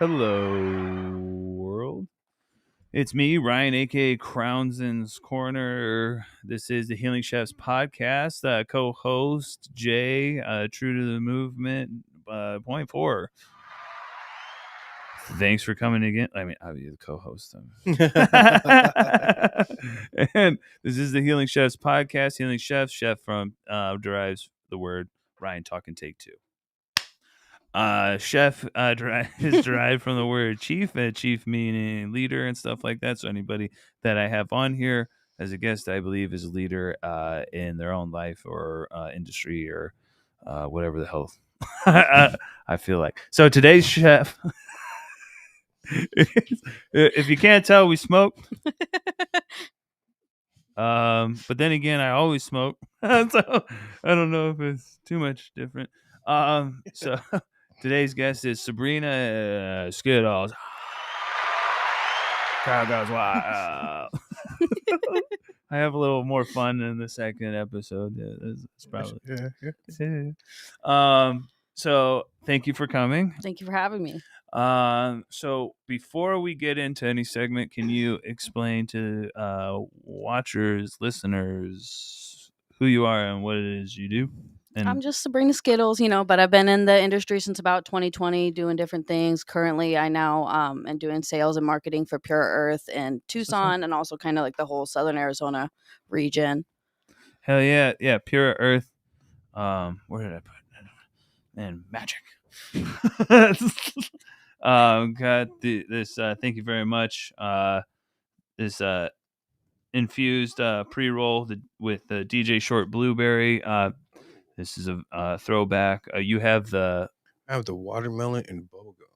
Hello, world. It's me, Ryan, aka Crownson's Corner. This is the Healing Chefs Podcast. Co-host Jay, true to the movement, point 4. Thanks for coming again. I mean, I'll be the co-host. And this is the Healing Chefs Podcast. Healing Chefs, chef from derives the word Ryan talking take 2. Chef is derived from the word chief, chief meaning leader and stuff like that. So anybody that I have on here as a guest, I believe, is a leader in their own life or industry or whatever the hell I feel like. So today's chef, if you can't tell, we smoke. But then again, I always smoke, so I don't know if it's too much different. So today's guest is Sabrina Skittlez. Crowd goes wild. I have a little more fun in the second episode. Yeah, it's probably So thank you for coming. Thank you for having me. So before we get into any segment, can you explain to watchers, listeners, who you are and what it is you do? And I'm just Sabrina Skittlez, but I've been in the industry since about 2020 doing different things. Currently, I now am doing sales and marketing for Pura Earths in Tucson and also kind of like the whole Southern Arizona region. Hell yeah. Yeah, Pura Earth. Where did I put it? Man, magic. Got this. Thank you very much. This infused pre-roll with the DJ Short Blueberry. This is a throwback. You have I have the watermelon and bubblegum.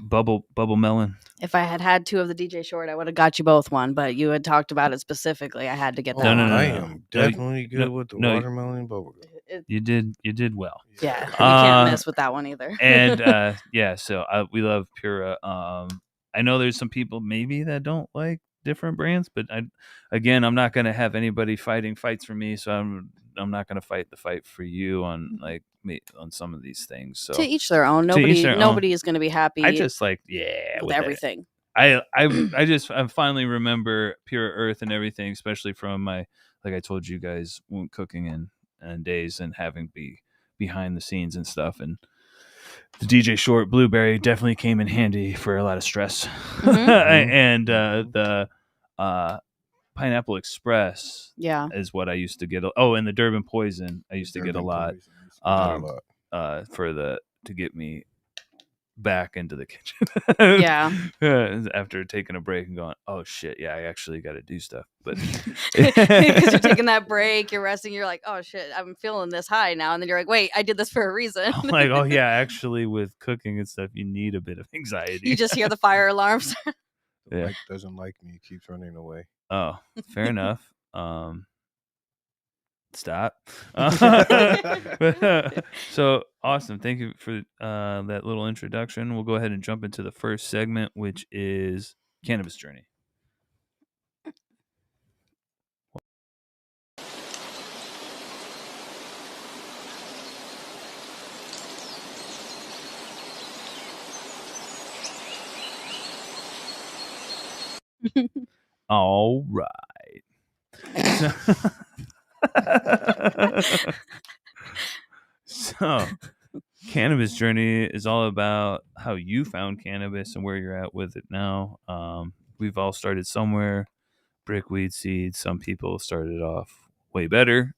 Bubble melon. If I had 2 of the DJ Short, I would have got you both one, but you had talked about it specifically. I had to get that. No. I am definitely good with the watermelon and bubblegum. You did well. Yeah, you can't miss with that one either. And so we love Pura. I know there's some people maybe that don't like different brands, but I'm not going to have anybody fighting fights for me, so I'm not going to fight the fight for you on on some of these things. So to each their own. Nobody is going to be happy. I just with everything. I finally remember Pure Earth and everything, especially from my, like I told you guys, cooking and days and having be behind the scenes and stuff. And the DJ Short Blueberry definitely came in handy for a lot of stress. Mm-hmm. And the Pineapple Express is what I used to get. Oh, and the Durban Poison I used to get a lot to get me back into the kitchen. After taking a break and going, oh shit, yeah, I actually got to do stuff. But because you're taking that break, you're resting, you're like, oh shit, I'm feeling this high now, and then you're like, wait, I did this for a reason. I'm like, oh yeah, actually with cooking and stuff, you need a bit of anxiety. You just hear the fire alarms. Yeah, Mike doesn't like me; he keeps running away. Oh, fair enough. Stop. So awesome. Thank you for that little introduction. We'll go ahead and jump into the first segment, which is Cannabis Journey. All right. So, Cannabis Journey is all about how you found cannabis and where you're at with it now. We've all started somewhere. Brickweed seeds. Some people started off way better,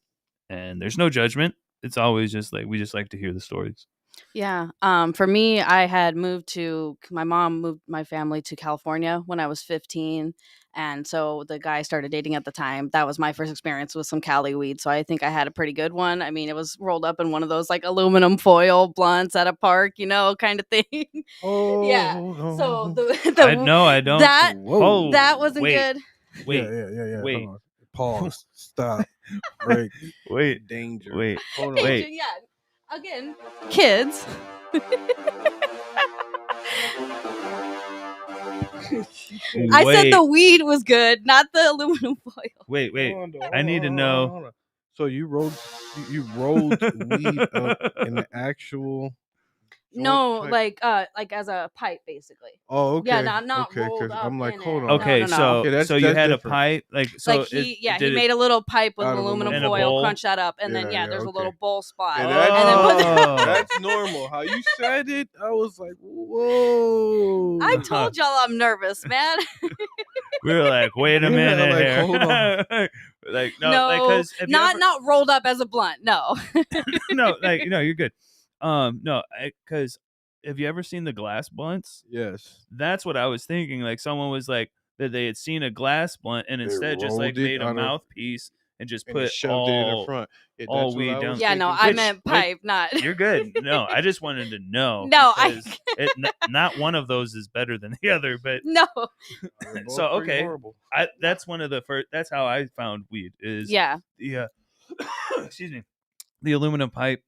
and there's no judgment. It's always just like we just like to hear the stories. Yeah. For me, my mom moved my family to California when I was 15. And so the guy I started dating at the time, that was my first experience with some Cali weed. So I think I had a pretty good one. I mean, it was rolled up in one of those like aluminum foil blunts at a park, kind of thing. Oh, yeah. So I don't. That wasn't good. Wait. Yeah. Wait. Pause. Stop. Break. Wait. Danger. Wait. Hold on. Wait. Yeah. Again, kids. I said the weed was good, not the aluminum foil. Wait. I need to know. Hold on. So you rolled weed up in the actual No, type? like as a pipe, basically. Oh, okay. Yeah, not okay, rolled 'cause up I'm like, in hold it. on. Okay, No. so Okay, that's you had different. a pipe, like so. Like he did made a little pipe with Out of aluminum In a foil, bowl? crunched that up, and then Yeah, there's a okay. little bowl spot. Yeah, And then put that's normal. How you said it, I was like, whoa. I told y'all I'm nervous, man. We were like, wait a Yeah, minute like, here. hold on. Like no, No, like because not rolled up as a blunt. No. no, like you're good. No, because have you ever seen the glass blunts? Yes. That's what I was thinking. Like someone was like that they had seen a glass blunt and They instead just like rolled it made a out of- mouthpiece and just And put shoved it in the front. Yeah, all that's what weed I down. was Yeah, no, thinking. I Which, meant pipe, not. You're good. No, I just wanted to know. No, because not one of those is better than the other. But No. They're both so pretty okay, horrible. that's one of the first. That's how I found weed. Is Yeah. the excuse me, the aluminum foil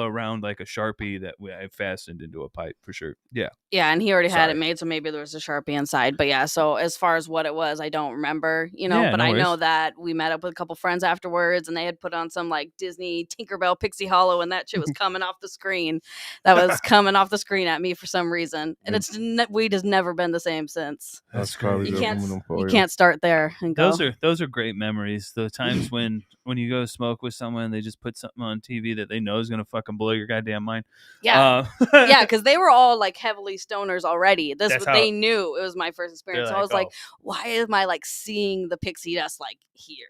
around like a Sharpie that I fastened into a pipe for sure. Yeah. Yeah, and he already had it Sorry. made, so maybe there was a Sharpie inside. But yeah, so as far as what it was, I don't remember, Yeah, but no I know worries. that we met up with a couple friends afterwards and they had put on some like Disney Tinkerbell Pixie Hollow and that shit was coming off the screen. That was coming off the screen at me for some reason. And weed has never been the same since. That's probably You the can't aluminum foil. you can't start there and go. Those are great memories. The times when you go smoke with someone, they just put something on TV that they know is gonna fucking blow your goddamn mind. Yeah. Yeah, because they were all like heavily stoners already. They knew it was my first experience. So I was like, why am I like seeing the pixie dust like here?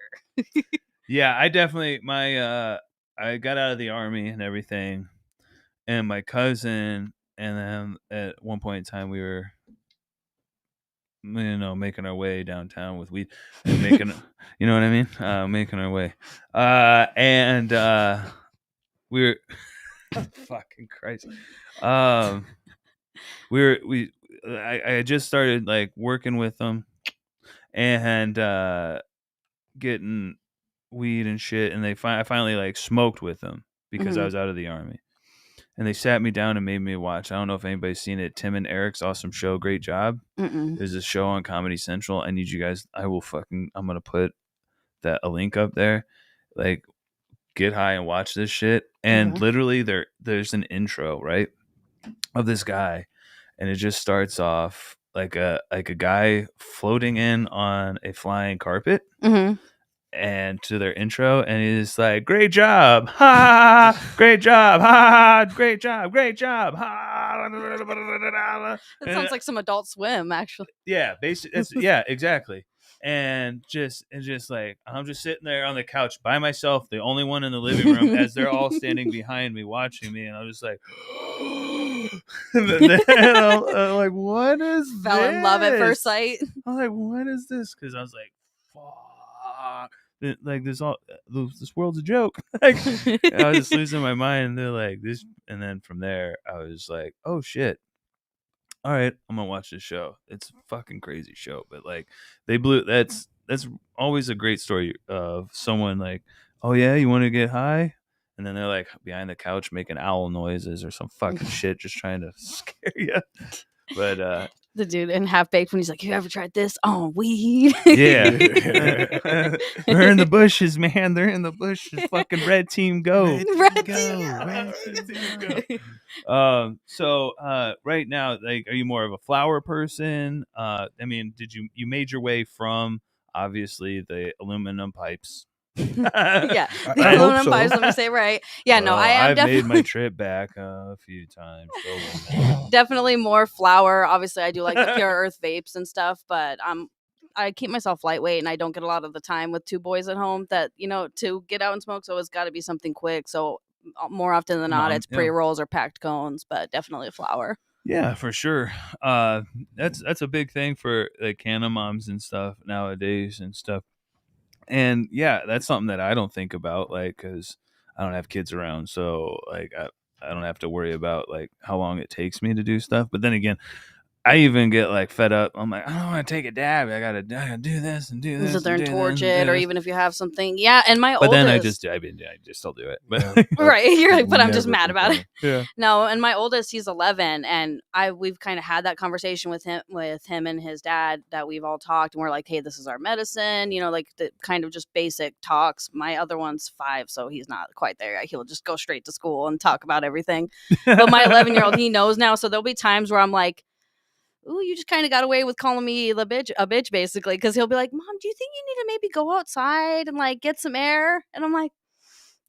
Yeah, I definitely I got out of the army and everything, and my cousin, and then at one point in time we were making our way downtown with weed and making you know what I mean, making our way, and we were fucking Christ, I had just started like working with them and getting weed and shit, and I finally like smoked with them because I was out of the army, and they sat me down and made me watch. I don't know if anybody's seen it. Tim and Eric's awesome show. Great job. There's a show on Comedy Central. I need you guys. I'm gonna put a link up there. Like, get high and watch this shit. And literally, there's an intro, right, of this guy, and it just starts off like a guy floating in on a flying carpet. And to their intro, and he's like, "Great job, ha! Great job, ha! Great job, ha!" That sounds like some Adult Swim, actually. Yeah, basically, yeah, exactly. And just like I'm just sitting there on the couch by myself, the only one in the living room, as they're all standing behind me watching me, and I'm just like, I'm like, what is this? Fell in love at first sight. I was like, what is this? Because I was like, fuck. Like this world's a joke. Like, I was just losing my mind. And they're like this, and then from there, I was like, oh shit. All right, I'm gonna watch this show. It's a fucking crazy show, but like they blew. That's always a great story of someone like, oh yeah, you want to get high, and then they're like behind the couch making owl noises or some fucking shit, just trying to scare you. But the dude in Half Baked when he's like, "You ever tried this on weed?" Yeah, they're in the bushes, man. They're in the bushes. Fucking red team go. Red team go. So right now, like, are you more of a flower person? I mean, you made your way from obviously the aluminum pipes? Yeah, the aluminum pipes. Let me say right. Yeah, no, I am. I've made my trip back a few times. Definitely more flower. Obviously, I do like the Pure Earth vapes and stuff, but I keep myself lightweight, and I don't get a lot of the time with two boys at home that to get out and smoke. So it's got to be something quick. So more often than not, it's pre-rolls or packed cones, but definitely a flower. Yeah, for sure. That's a big thing for like Canna moms and stuff nowadays and stuff. And yeah, that's something that I don't think about, like, because I don't have kids around, so like I don't have to worry about like how long it takes me to do stuff. But then again, I even get like fed up. I'm like, I don't want to take a dab. I gotta do this and do And this. sit there and do torch this, it, or this. even if you have something. Yeah, and my But oldest. then I just still do it. But Right, you're like, but I'm just Never mad about it. yeah. No, and my oldest, he's 11, and we've kind of had that conversation with him and his dad, that we've all talked, and we're like, hey, this is our medicine, like the kind of just basic talks. My other one's 5, so he's not quite there. He'll just go straight to school and talk about everything. But my 11-year-old, he knows now, so there'll be times where I'm like, ooh, you just kind of got away with calling me a bitch, basically, because he'll be like, Mom, do you think you need to maybe go outside and like get some air? And I'm like,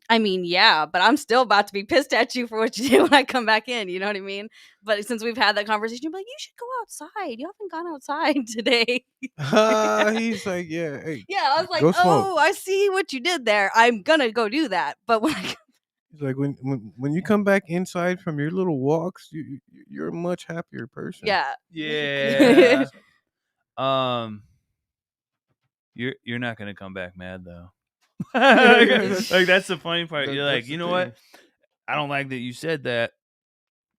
I mean, yeah, but I'm still about to be pissed at you for what you did when I come back in. You know what I mean? But since we've had that conversation, you're like, you should go outside. You haven't gone outside today. He's like, yeah, hey, Yeah, I was like, go smoke. oh, I see what you did there. I'm gonna go do that. But when I He's like, when you come back inside from your little walks, you're a much happier person. yeah, Yeah. You're not gonna come back mad though. Like that's the funny part. You're like, you know what? I don't like that you said that,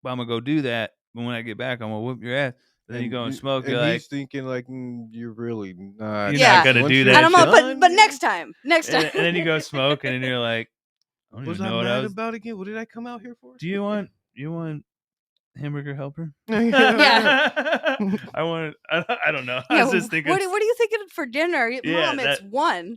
but I'm gonna go do that. But when I get back, I'm gonna whoop your ass. Then you go and smoke. And you're he's like, thinking like, you're really not. You're Yeah. not gonna Once do you're that. and I'm all, done, but next time. and then you go smoke, and then you're like, I don't was even I know what mad I was. about again? What did I come out here for? Do you want hamburger helper? Yeah. I don't know. Yeah, I was just thinking. what are you thinking for dinner? Yeah, Mom, it's 1.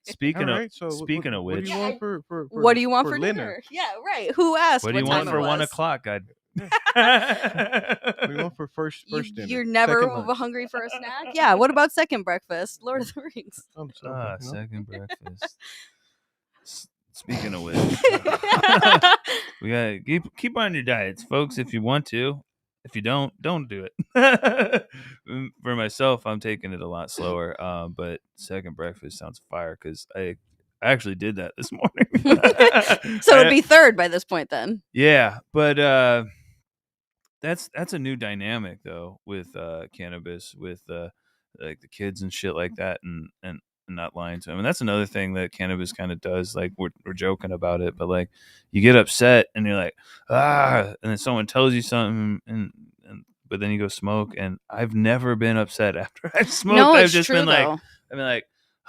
Speaking All of right, so speaking of what which, do you want for what do you want for dinner? Yeah, right. Who asked? what do you want time for it 1 was? o'clock? God. What do you want for first dinner? You're never Second lunch? hungry for a snack? Yeah. What about second breakfast? Lord of the Rings. Second breakfast. Speaking of which, we gotta keep on your diets, folks. If you want to, if you don't do it. For myself, I'm taking it a lot slower. But second breakfast sounds fire because I actually did that this morning. So it'd be third by this point then. Yeah, but that's a new dynamic though with cannabis, with like the kids and shit like that, and not lying to them. And that's another thing that cannabis kind of does. Like we're joking about it, but like you get upset and you're like, and then someone tells you something, and but then you go smoke. And I've never been upset after I've smoked. No, I've it's just true, been like, though.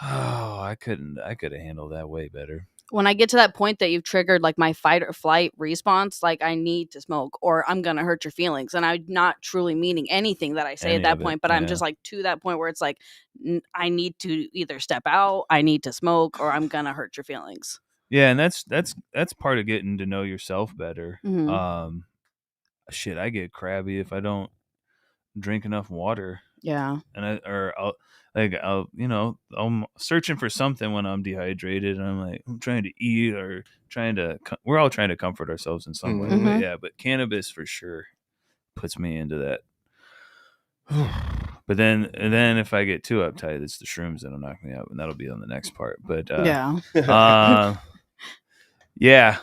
oh, I could have handled that way better. When I get to that point that you've triggered like my fight or flight response, like I need to smoke or I'm going to hurt your feelings. And I'm not truly meaning anything that I say at that point, but I'm just like to that point where it's like, I need to either step out, I need to smoke, or I'm going to hurt your feelings. Yeah. And that's part of getting to know yourself better. Mm-hmm. Shit, I get crabby if I don't drink enough water. Yeah. And I'm searching for something when I'm dehydrated, and I'm like, I'm trying to eat or we're all trying to comfort ourselves in some way. Mm-hmm. But yeah, but cannabis for sure puts me into that. But then if I get too uptight, it's the shrooms that'll knock me out, and that'll be on the next part. But yeah,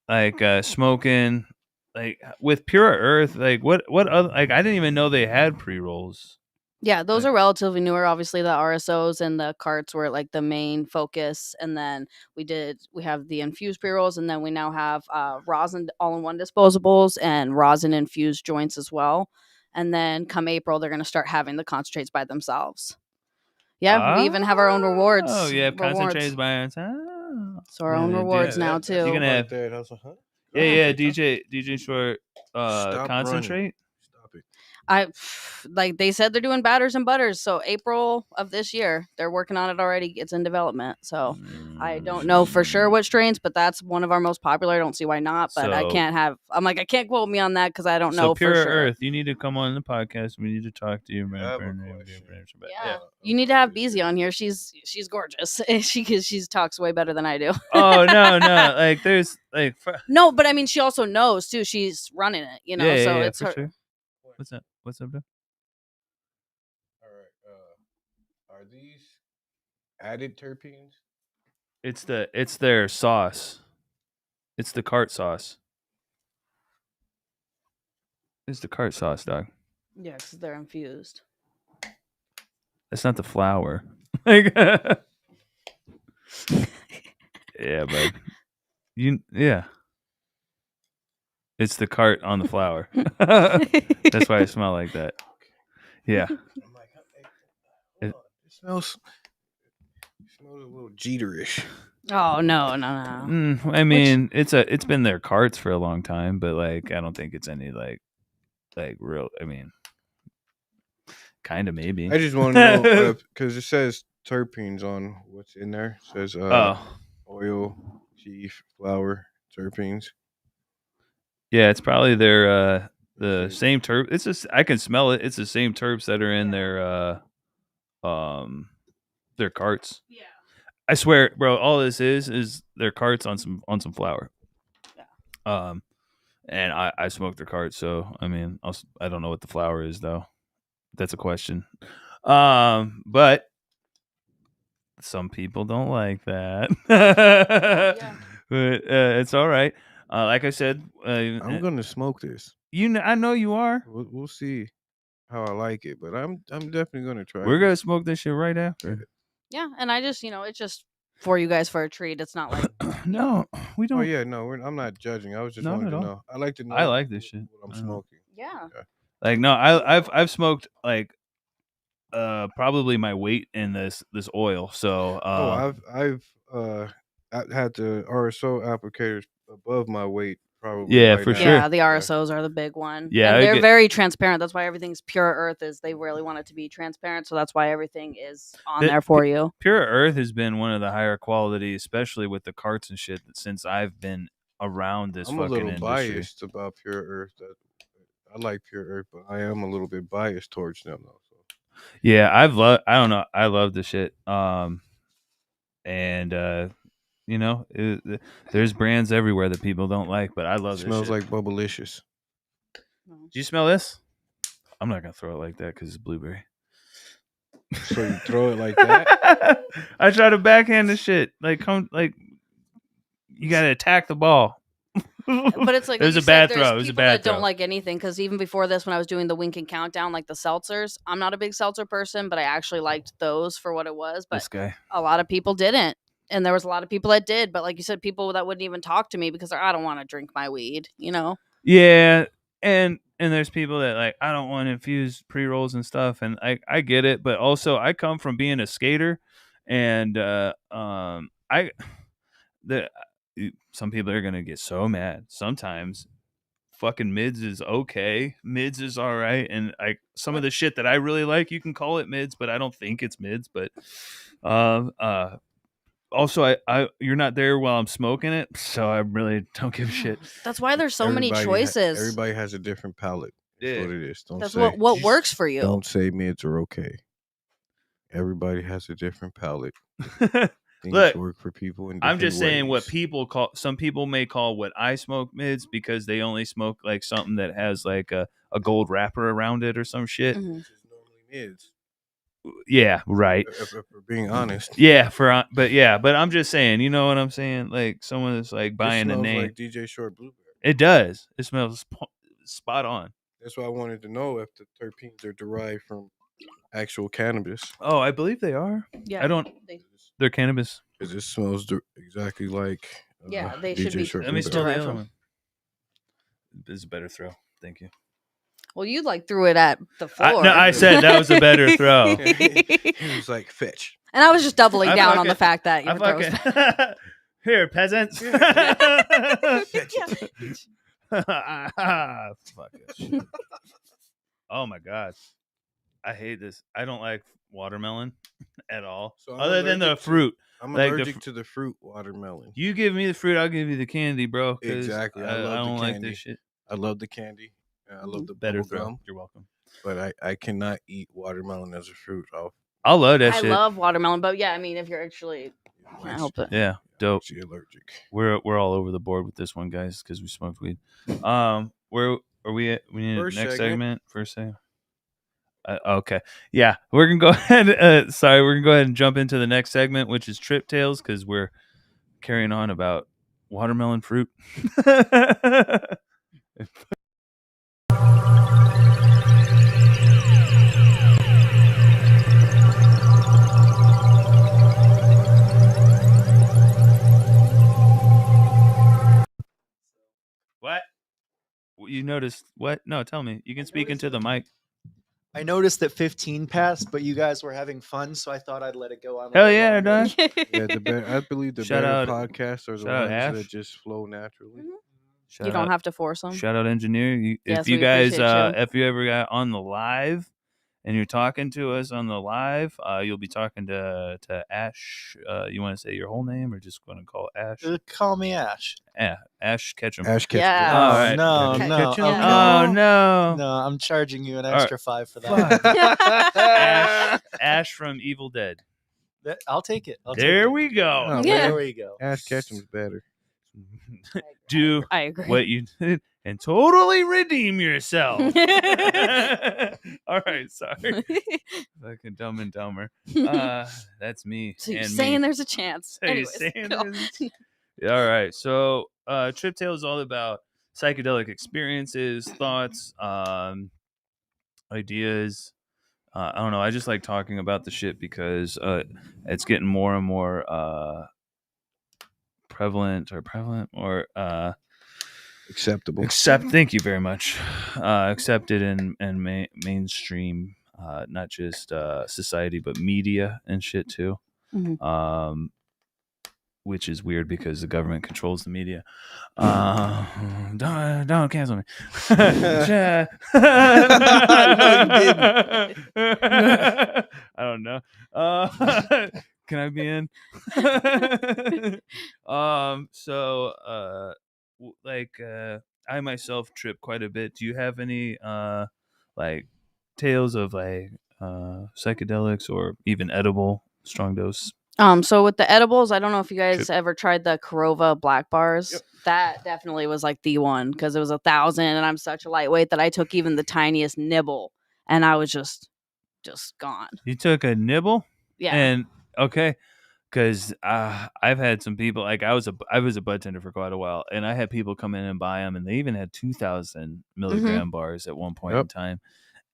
like smoking, like with Pura Earth, like what other, like I didn't even know they had pre-rolls. Yeah, those are relatively newer. Obviously, the RSOs and the carts were like the main focus, and then we have the infused pre-rolls, and then we now have rosin all-in-one disposables and rosin infused joints as well. And then come April, they're going to start having the concentrates by themselves. Yeah, we even have our own rewards. Oh, yeah, concentrates by themselves. So our own rewards now too. You're gonna have yeah, DJ Short concentrate. Running. Stop it. Like they said, they're doing batters and butters. So April of this year, they're working on it already. It's in development. So I don't know for sure what strains, but that's one of our most popular. I don't see why not, but I can't quote me on that because I don't know for Pure sure. Earth, you need to come on the podcast. We need to talk to you. Yeah. You need to have Beezy on here. She's gorgeous. She talks way better than I do. Oh no, like there's like no, but I mean she also knows too. She's running it, so it's her. Sure. What's up, there? All right. Are these added terpenes? It's their sauce. It's the cart sauce. It's the cart sauce, dog. Yeah, because they're infused. That's not the flour. Yeah, but yeah. It's the cart on the flower. That's why I smell like that. Yeah. I'm like, hey, hold on. It smells a little Jeterish. Oh no. I mean, it's been their carts for a long time, but like I don't think it's any like real. I mean, kind of maybe. I just want to know because it says terpenes on what's in there. It says oil, chief, flower, terpenes. Yeah, it's probably their the same terp. It's just I can smell it. It's the same terps that are in their carts. Yeah. I swear, bro. All this is their carts on some flour. Yeah. And I smoked their carts, so I mean, I don't know what the flour is though. That's a question. But some people don't like that. Yeah. But it's all right. Like I said, I'm gonna smoke this. I know you are. We'll see how I like it, but I'm definitely gonna try. We're gonna smoke this shit right after. Yeah, and I just it's just for you guys for a treat. It's not like No, we don't. Oh yeah, no, I'm not judging. I was just wanting to know. I like to know. I like this shit. What I'm smoking. Yeah. Like no, I've smoked like probably my weight in this oil. So I've had the RSO applicators above my weight probably. Yeah, right for now. sure. Yeah, the RSOs are the big one. Yeah, and they're very transparent. That's why everything's Pure Earth. Is they really want it to be transparent, so that's why everything is on there for you. Pure Earth has been one of the higher quality, especially with the carts and shit. Since I've been around this, I'm fucking a little industry. biased about Pure Earth. I like Pure Earth, but I am a little bit biased towards them though. So. Yeah, I don't know. I love the shit. And there's brands everywhere that people don't like, but I love it. It Smells shit. like Bubblicious. Do you smell this? I'm not gonna throw it like that because it's blueberry. So you throw it like that? I try to backhand the shit. Like you gotta attack the ball. But it's like it was a bad throw. It was a bad throw. Don't like anything because even before this, when I was doing the Wink and Countdown, like the seltzers, I'm not a big seltzer person, but I actually liked those for what it was. But this guy, a lot of people didn't, and there was a lot of people that did. But like you said, people that wouldn't even talk to me because I don't want to drink my weed, Yeah, and there's people that like I don't want infused pre-rolls and stuff, and I get it, but also I come from being a skater, and some people are gonna get so mad. Sometimes fucking mids is okay, mids is all right, and some of the shit that I really like, you can call it mids, but I don't think it's mids. But also you're not there while I'm smoking it, so I really don't give a shit. That's why there's so many choices. Everybody has a different palate. That's what it is. That's what works for you. Don't say mids are okay. Everybody has a different palate. Look, work for people in I'm just saying ways. what people call. Some people may call what I smoke mids because they only smoke like something that has like a gold wrapper around it or some shit. Mm-hmm. Which is normally mids. Yeah, right. If we're being honest. Yeah, but I'm just saying. You know what I'm saying? Like someone that's like buying a name. Like DJ Short Blueberry. It does. It smells spot on. That's why I wanted to know if the terpenes are derived from actual cannabis. Oh, I believe they are. Yeah, I don't. They're cannabis. Because it smells exactly like. They DJ should be. Let me smell the other one. This is a better throw. Thank you. Well, you threw it at the floor. I said that was a better throw. He was like, fetch. And I was just doubling down on the fact that your throw was Here, peasants. Fuck it. Oh my god. I hate this. I don't like watermelon at all. So other than the fruit. I'm allergic to the fruit watermelon. You give me the fruit, I'll give you the candy, bro. Exactly. I don't like this shit. I love the candy. I love the better throw. Gum. You're welcome. But I cannot eat watermelon as a fruit. I love that shit. I love watermelon, but yeah, I mean, if you're actually can't help it. Yeah, dope. She allergic. We're all over the board with this one, guys, because we smoked weed. Where are we at? We need next segment. First segment. Okay. Yeah, we're gonna go ahead. We're gonna go ahead and jump into the next segment, which is Trip Tales, because we're carrying on about watermelon fruit. What? noticed what? No, tell me. You can speak into the mic. I noticed that 15 passed, but you guys were having fun, so I thought I'd let it go on. Hell yeah, done. done. Yeah, I believe the Shout better out- podcasts are the shout out ones Ash. that just flow naturally. Shout You don't out- have to force them. Shout out engineer. Yes, If you we guys, appreciate you. if you ever got on the live and you're talking to us on the live, you'll be talking to Ash. You want to say your whole name or just going to call Ash? Call me Ash. Yeah, Ash Ketchum. Ash Ketchum. Yeah. All right. No, Okay. no, Ketchum? Yeah. Oh no. no! I'm charging you an All right. extra 5 for that. Fuck. Ash from Evil Dead. I'll take it. There we go. Oh, Yeah. There we go. Ash Ketchum's better. Do I agree. what you did and totally redeem yourself. All right, sorry. Fucking Dumb and Dumber. That's me. So you're and saying me. there's a chance. So you're Anyways, saying go. there's All right. So Trip Tale is all about psychedelic experiences, thoughts, ideas. I don't know. I just like talking about the shit because it's getting more and more prevalent or Acceptable. thank you very much. Accepted in mainstream, not just society, but media and shit too. Mhm. Which is weird because the government controls the media. Don't cancel me. I don't know. Can I be in? I myself trip quite a bit. Do you have any like tales of like psychedelics or even edible strong dose? So with the edibles, I don't know if you guys ever tried the Corova black bars. Yep. That definitely was like the one because it was 1,000, and I'm such a lightweight that I took even the tiniest nibble, and I was just gone. You took a nibble? Yeah. And okay, because I've had some people like I was a bud tender for quite a while, and I had people come in and buy them, and they even had 2,000 milligram bars at one point in time.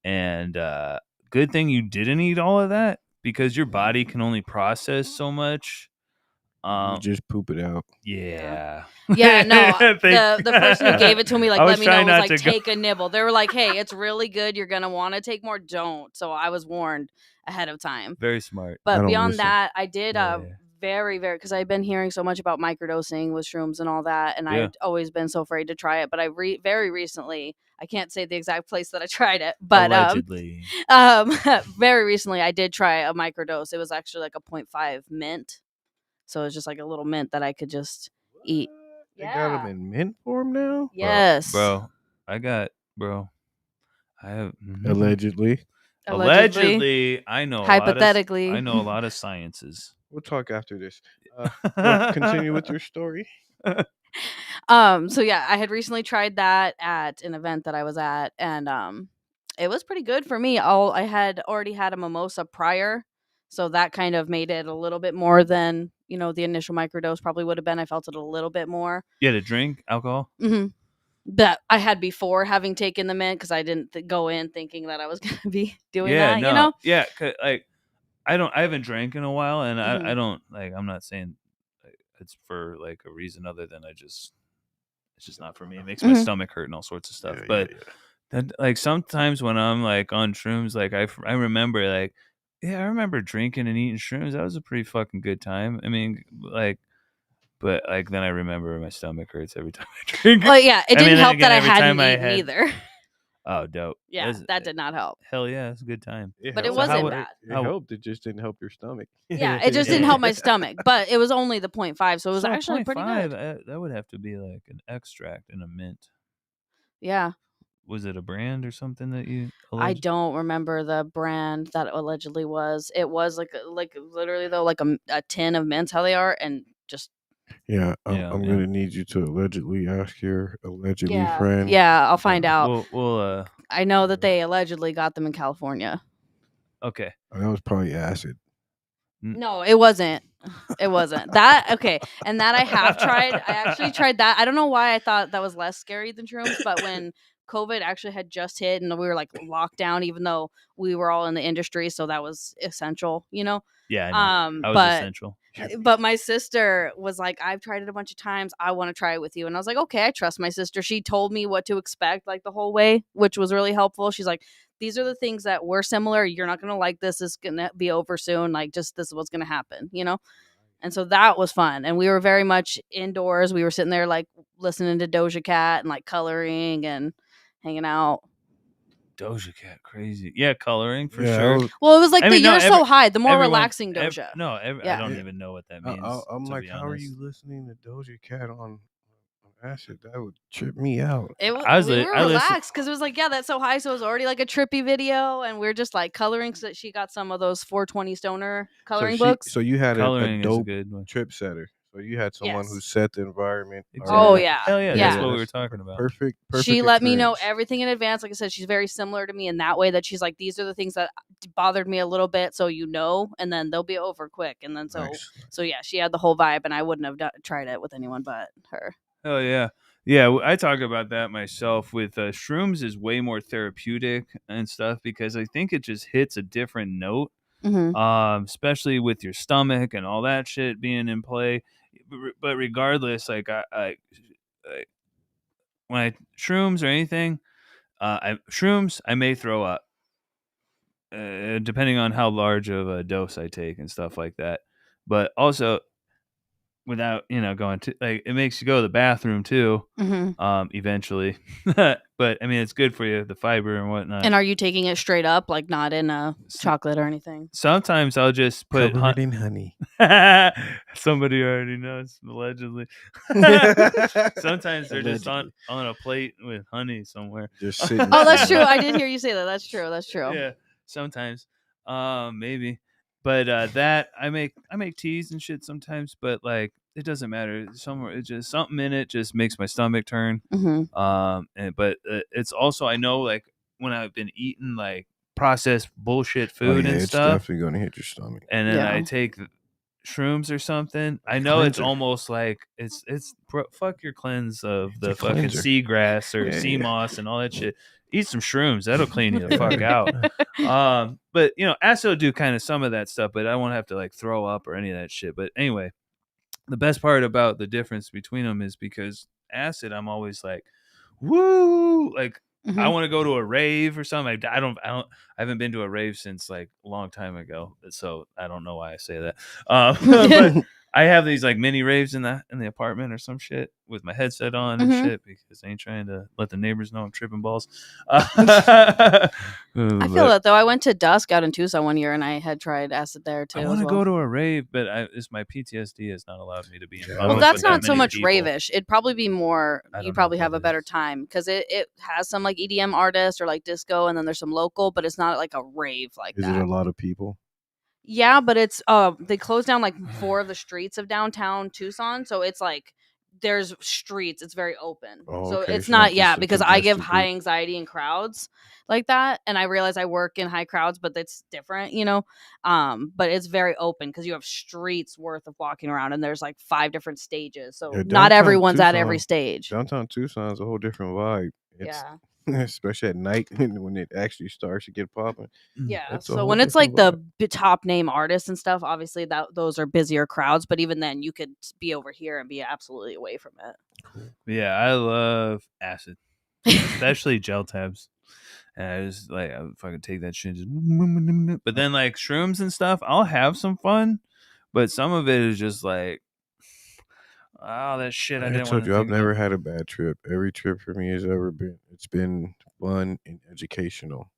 And good thing you didn't eat all of that because your body can only process so much. You just poop it out. Yeah. Yeah, no. The person who gave it to me, like, I was let me know, trying was not like, to go- take a nibble. They were like, hey, it's really good. You're going to want to take more. Don't. So I was warned ahead of time. Very smart. But don't beyond listen. that, I did Yeah. very, very, because I've been hearing so much about microdosing with shrooms and all that, and Yeah. I've always been so afraid to try it. But I very recently, I can't say the exact place that I tried it, but Allegedly. very recently I did try a microdose. It was actually like a 0.5 mint. So it's just like a little mint that I could just eat. They got them in mint form now? Yes. Bro, I have Allegedly. Allegedly, I know Hypothetically. I know a lot of sciences. We'll talk after this. Continue with your story. So yeah, I had recently tried that at an event that I was at, and it was pretty good for me. I had already had a mimosa prior, so that kind of made it a little bit more than the initial microdose probably would have been. I felt it a little bit more. Yeah, to drink alcohol. That I had before having taken the mint because I didn't go in thinking that I was going to be doing Yeah, that. no, yeah. 'Cause, like, I haven't drank in a while, and Mhm. I don't like. I'm not saying it's for like a reason other than it's just not for me. It makes my Mhm. stomach hurt and all sorts of stuff. Yeah, but yeah. that, like sometimes when I'm like on shrooms, like I remember like, yeah, I remember drinking and eating shrooms. That was a pretty fucking good time. I mean, like, but like then I remember my stomach hurts every time I drink. Well, yeah, it I mean, didn't then help that again, I every hadn't time I eaten had- either. Oh, dope. Yeah, that did not help. Hell yeah, it's a good time. But it helped. wasn't how- bad. It how- helped. It just didn't help your stomach. Yeah, it just didn't help my stomach. But it was only the 0.5, so it was So actually pretty 0.5, good. that would have to be like an extract and a mint. Yeah. Was it a brand or something that you? I don't remember the brand that it allegedly was. It was like literally though, like a tin of mints, how they are, and just Yeah, Yeah, I'm yeah. gonna need you to allegedly ask your allegedly yeah, friend. yeah. I'll find out. We'll I know that they allegedly got them in California. okay. That was probably acid. No, it wasn't. It wasn't that. Okay, and that I have tried. I actually tried that. I don't know why I thought that was less scary than shrooms, but when COVID actually had just hit and we were like locked down, even though we were all in the industry, so that was essential, Yeah, I know. That was but essential. But my sister was like, I've tried it a bunch of times. I want to try it with you. And I was like, okay, I trust my sister. She told me what to expect like the whole way, which was really helpful. She's like, these are the things that were similar. You're not going to like this. It's going to be over soon. Like, just this is what's going to happen, you know? And so that was fun. And we were very much indoors. We were sitting there like listening to Doja Cat and like coloring and hanging out. Doja Cat, crazy. Yeah, coloring for Yeah, sure. Well, it was like I mean, You're So High, the more relaxing everyone, Doja. I don't even know what that means. I'm to like, be how are honest. you listening to Doja Cat on acid? That would trip me out. We were I listen- relaxed because it was like, yeah, that's so high. So it was already like a trippy video, and we're just like coloring. So she got some of those 420 stoner coloring books. So you had a Coloring is a dope good one. trip setter. So you had someone who Yes. set the environment. Exactly. Oh yeah, Hell yeah, yeah. that's what we were talking about. Perfect. She let me know experience. everything in advance. Like I said, she's very similar to me in that way that she's like, these are the things that bothered me a little bit, so you know, and then they'll be over quick. And then Nice. so yeah, she had the whole vibe, and I wouldn't have tried it with anyone but her. Oh yeah, yeah. I talk about that myself. With shrooms is way more therapeutic and stuff because I think it just hits a different note, especially with your stomach and all that shit being in play. But regardless, like I when I shrooms or anything, I may throw up, depending on how large of a dose I take and stuff like that. But also, without going to like, it makes you go to the bathroom too, eventually. But I mean, it's good for you, the fiber and whatnot. And are you taking it straight up, like not in a chocolate or anything? Sometimes I'll just put Covered in honey. Somebody already knows, allegedly. Sometimes they're just on a plate with honey somewhere. Just sitting. Oh, that's true. I did hear you say that. That's true. That's true. Yeah, sometimes, maybe, but that I make teas and shit sometimes, but like it doesn't matter. Somewhere, it's just something in it just makes my stomach turn. But it's also, I know, like when I've been eating like processed bullshit food and it's stuff, definitely gonna hit your stomach. and then I take shrooms or something. I know it's almost like it's fuck your cleanse of the fucking seagrass or sea moss and all that shit. Eat some shrooms, that'll clean you the fuck out. But acid will do kind of some of that stuff, but I won't have to like throw up or any of that shit. But anyway, the best part about the difference between them is because acid, I'm always like, woo, like I want to go to a rave or something. I haven't been to a rave since like a long time ago, so I don't know why I say that. But I have these like mini raves in the apartment or some shit with my headset on and shit because I ain't trying to let the neighbors know I'm tripping balls. I feel that though. I went to Dusk out in Tucson one year and I had tried acid there too. I want to go to a rave, but it's my PTSD has not allowed me to be in public. Well, that's with not that so many much people. rave-ish. It'd probably be more. You probably have a better is. time because it has some like EDM artists or like disco, and then there's some local, but it's not like a rave like Is that. it a lot of people? Yeah, but it's they closed down like 4 of the streets of downtown Tucson, so it's like there's streets. It's very open, Oh, so okay. it's So not. it's Yeah, just a because I give congested high group. anxiety in crowds like that, and I realize I work in high crowds, but it's different, But it's very open because you have streets worth of walking around, and there's like 5 different stages, so Yeah, not everyone's downtown at every Tucson- stage. Downtown Tucson is a whole different vibe. It's, Yeah. especially at night when it actually starts to get popping. Yeah, It's a so whole when it's like the different top name artists and stuff, obviously those are busier crowds. But even then, you could be over here and be absolutely away from it. Yeah, I love acid, especially gel tabs. And I just like I fucking take that shit. But then like shrooms and stuff, I'll have some fun, but some of it is just like, oh, that shit. I I didn't told want you to I've think never about. had a bad trip. Every trip for me has ever been fun and educational.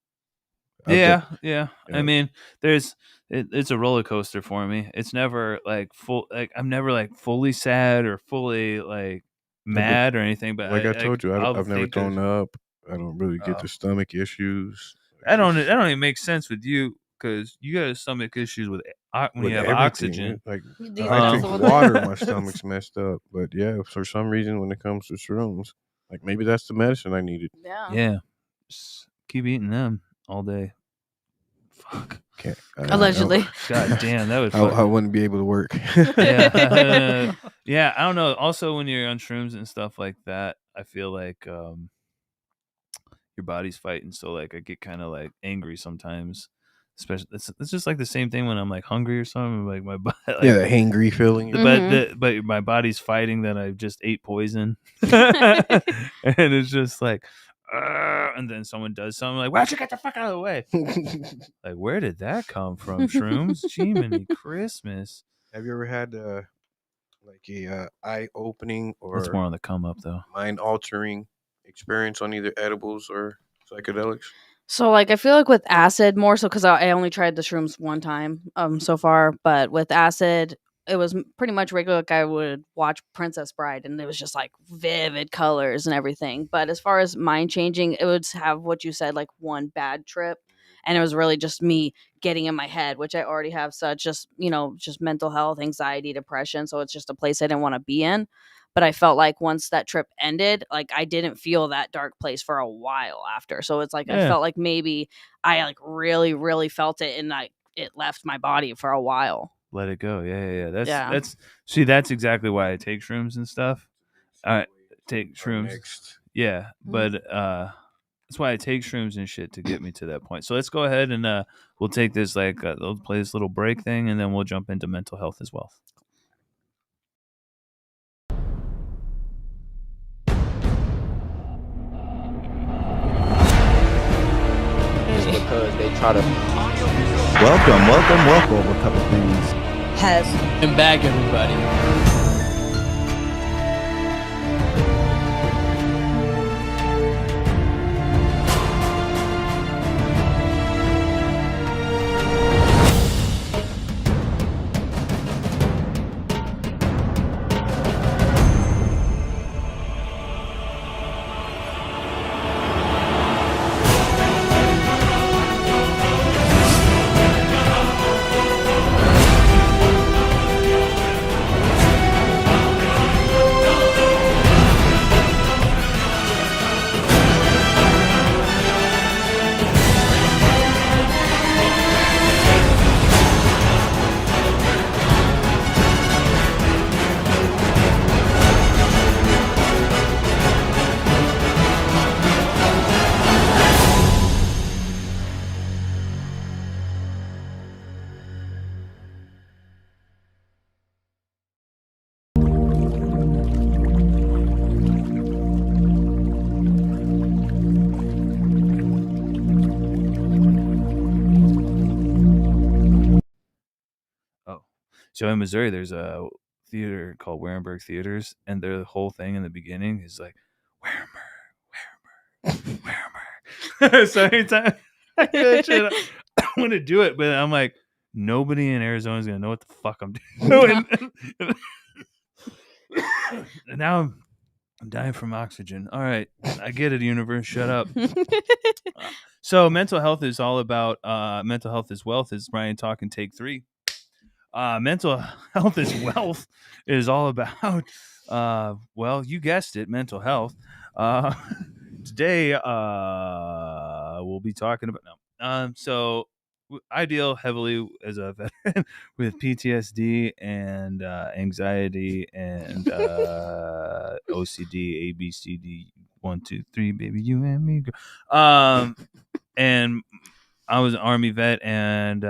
Yeah. Yeah. I mean, it's a roller coaster for me. It's never like full. Like I'm never like fully sad or fully like mad or anything. But like I told you, I'll I've never think of- thrown up. I don't really get the stomach issues. That don't even make sense with you because you got stomach issues with when you have everything. oxygen. Like These I are drink also- water, my stomach's messed up. But yeah, for some reason, when it comes to shrooms, like maybe that's the medicine I needed. Yeah, just keep eating them all day. Fuck. Allegedly. God damn, that would. I wouldn't be able to work. Yeah, yeah. I don't know. Also, when you're on shrooms and stuff like that, I feel like your body's fighting. So like, I get kind of like angry sometimes. especially it's just like the same thing when I'm like hungry or something. Like my body, like, the hangry feeling. But my body's fighting that I just ate poison, and it's just like, and then someone does something like, "Why'd you get the fuck out of the way?" Like, where did that come from? Shrooms, Jiminy Christmas. Have you ever had like a eye opening or That's more on the come up though. mind altering experience on either edibles or psychedelics? So like I feel like with acid more so because I only tried the shrooms one time so far, but with acid it was pretty much regular. Like I would watch Princess Bride and it was just like vivid colors and everything. But as far as mind changing, it would have what you said, like one bad trip, and it was really just me getting in my head, which I already have such just mental health, anxiety, depression. So it's just a place I didn't want to be in. But I felt like once that trip ended, like I didn't feel that dark place for a while after. So it's like I felt like maybe I like really, really felt it and like it left my body for a while. Let it go. Yeah. That's exactly why I take shrooms and stuff. I take shrooms. Next. Yeah, but that's why I take shrooms and shit to get me to that point. So let's go ahead and we'll take this we'll play this little break thing, and then we'll jump into mental health as well. Because they try to welcome a couple things has and bag everybody. So in Missouri, there's a theater called Warenberg Theaters, and their whole thing in the beginning is like, Warenberg. So anytime I hear that shit, I want to do it, but I'm like, nobody in Arizona is going to know what the fuck I'm doing. And now I'm dying from oxygen. All right, I get it, universe. Shut up. So mental health is all about mental health is wealth, is Brian talking take 3. Mental health is wealth is all about, well, you guessed it, mental health. Today, we'll be talking about, so I deal heavily as a veteran with PTSD and anxiety and OCD, ABCD, 1, 2, 3, baby, you and me. And I was an Army vet and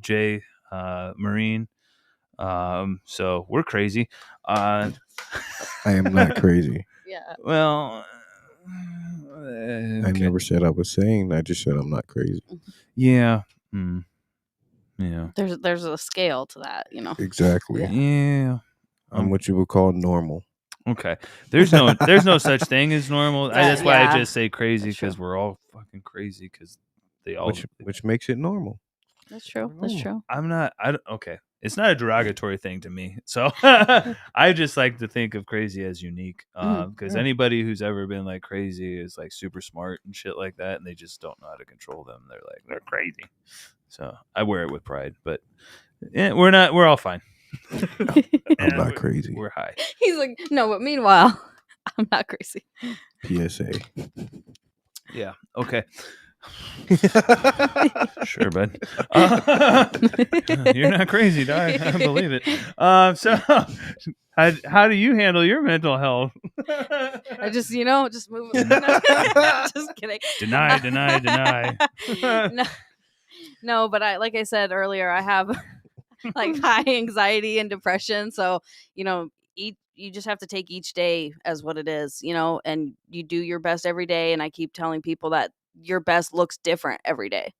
Jay, Marine. So we're crazy. I am not crazy. Yeah. Well, I never said I was saying. I just said I'm not crazy. Yeah. Yeah. There's a scale to that, Exactly. Yeah. I'm what you would call normal. Okay. There's no such thing as normal. That's why I just say crazy, because we're all fucking crazy, because they all which makes it normal. That's true. That's true. Okay. It's not a derogatory thing to me. So I just like to think of crazy as unique. Because anybody who's ever been like crazy is like super smart and shit like that, and they just don't know how to control them. They're crazy. So I wear it with pride, but we're all fine. I'm not crazy. We're high. He's like, no, but meanwhile, I'm not crazy. PSA. Yeah. Okay. Sure, bud. You're not crazy, dog. I believe it. So how do you handle your mental health? I just, just move. Just kidding. Deny. No, but like I said earlier, I have like high anxiety and depression. So, you just have to take each day as what it is, and you do your best every day. And I keep telling people that your best looks different every day.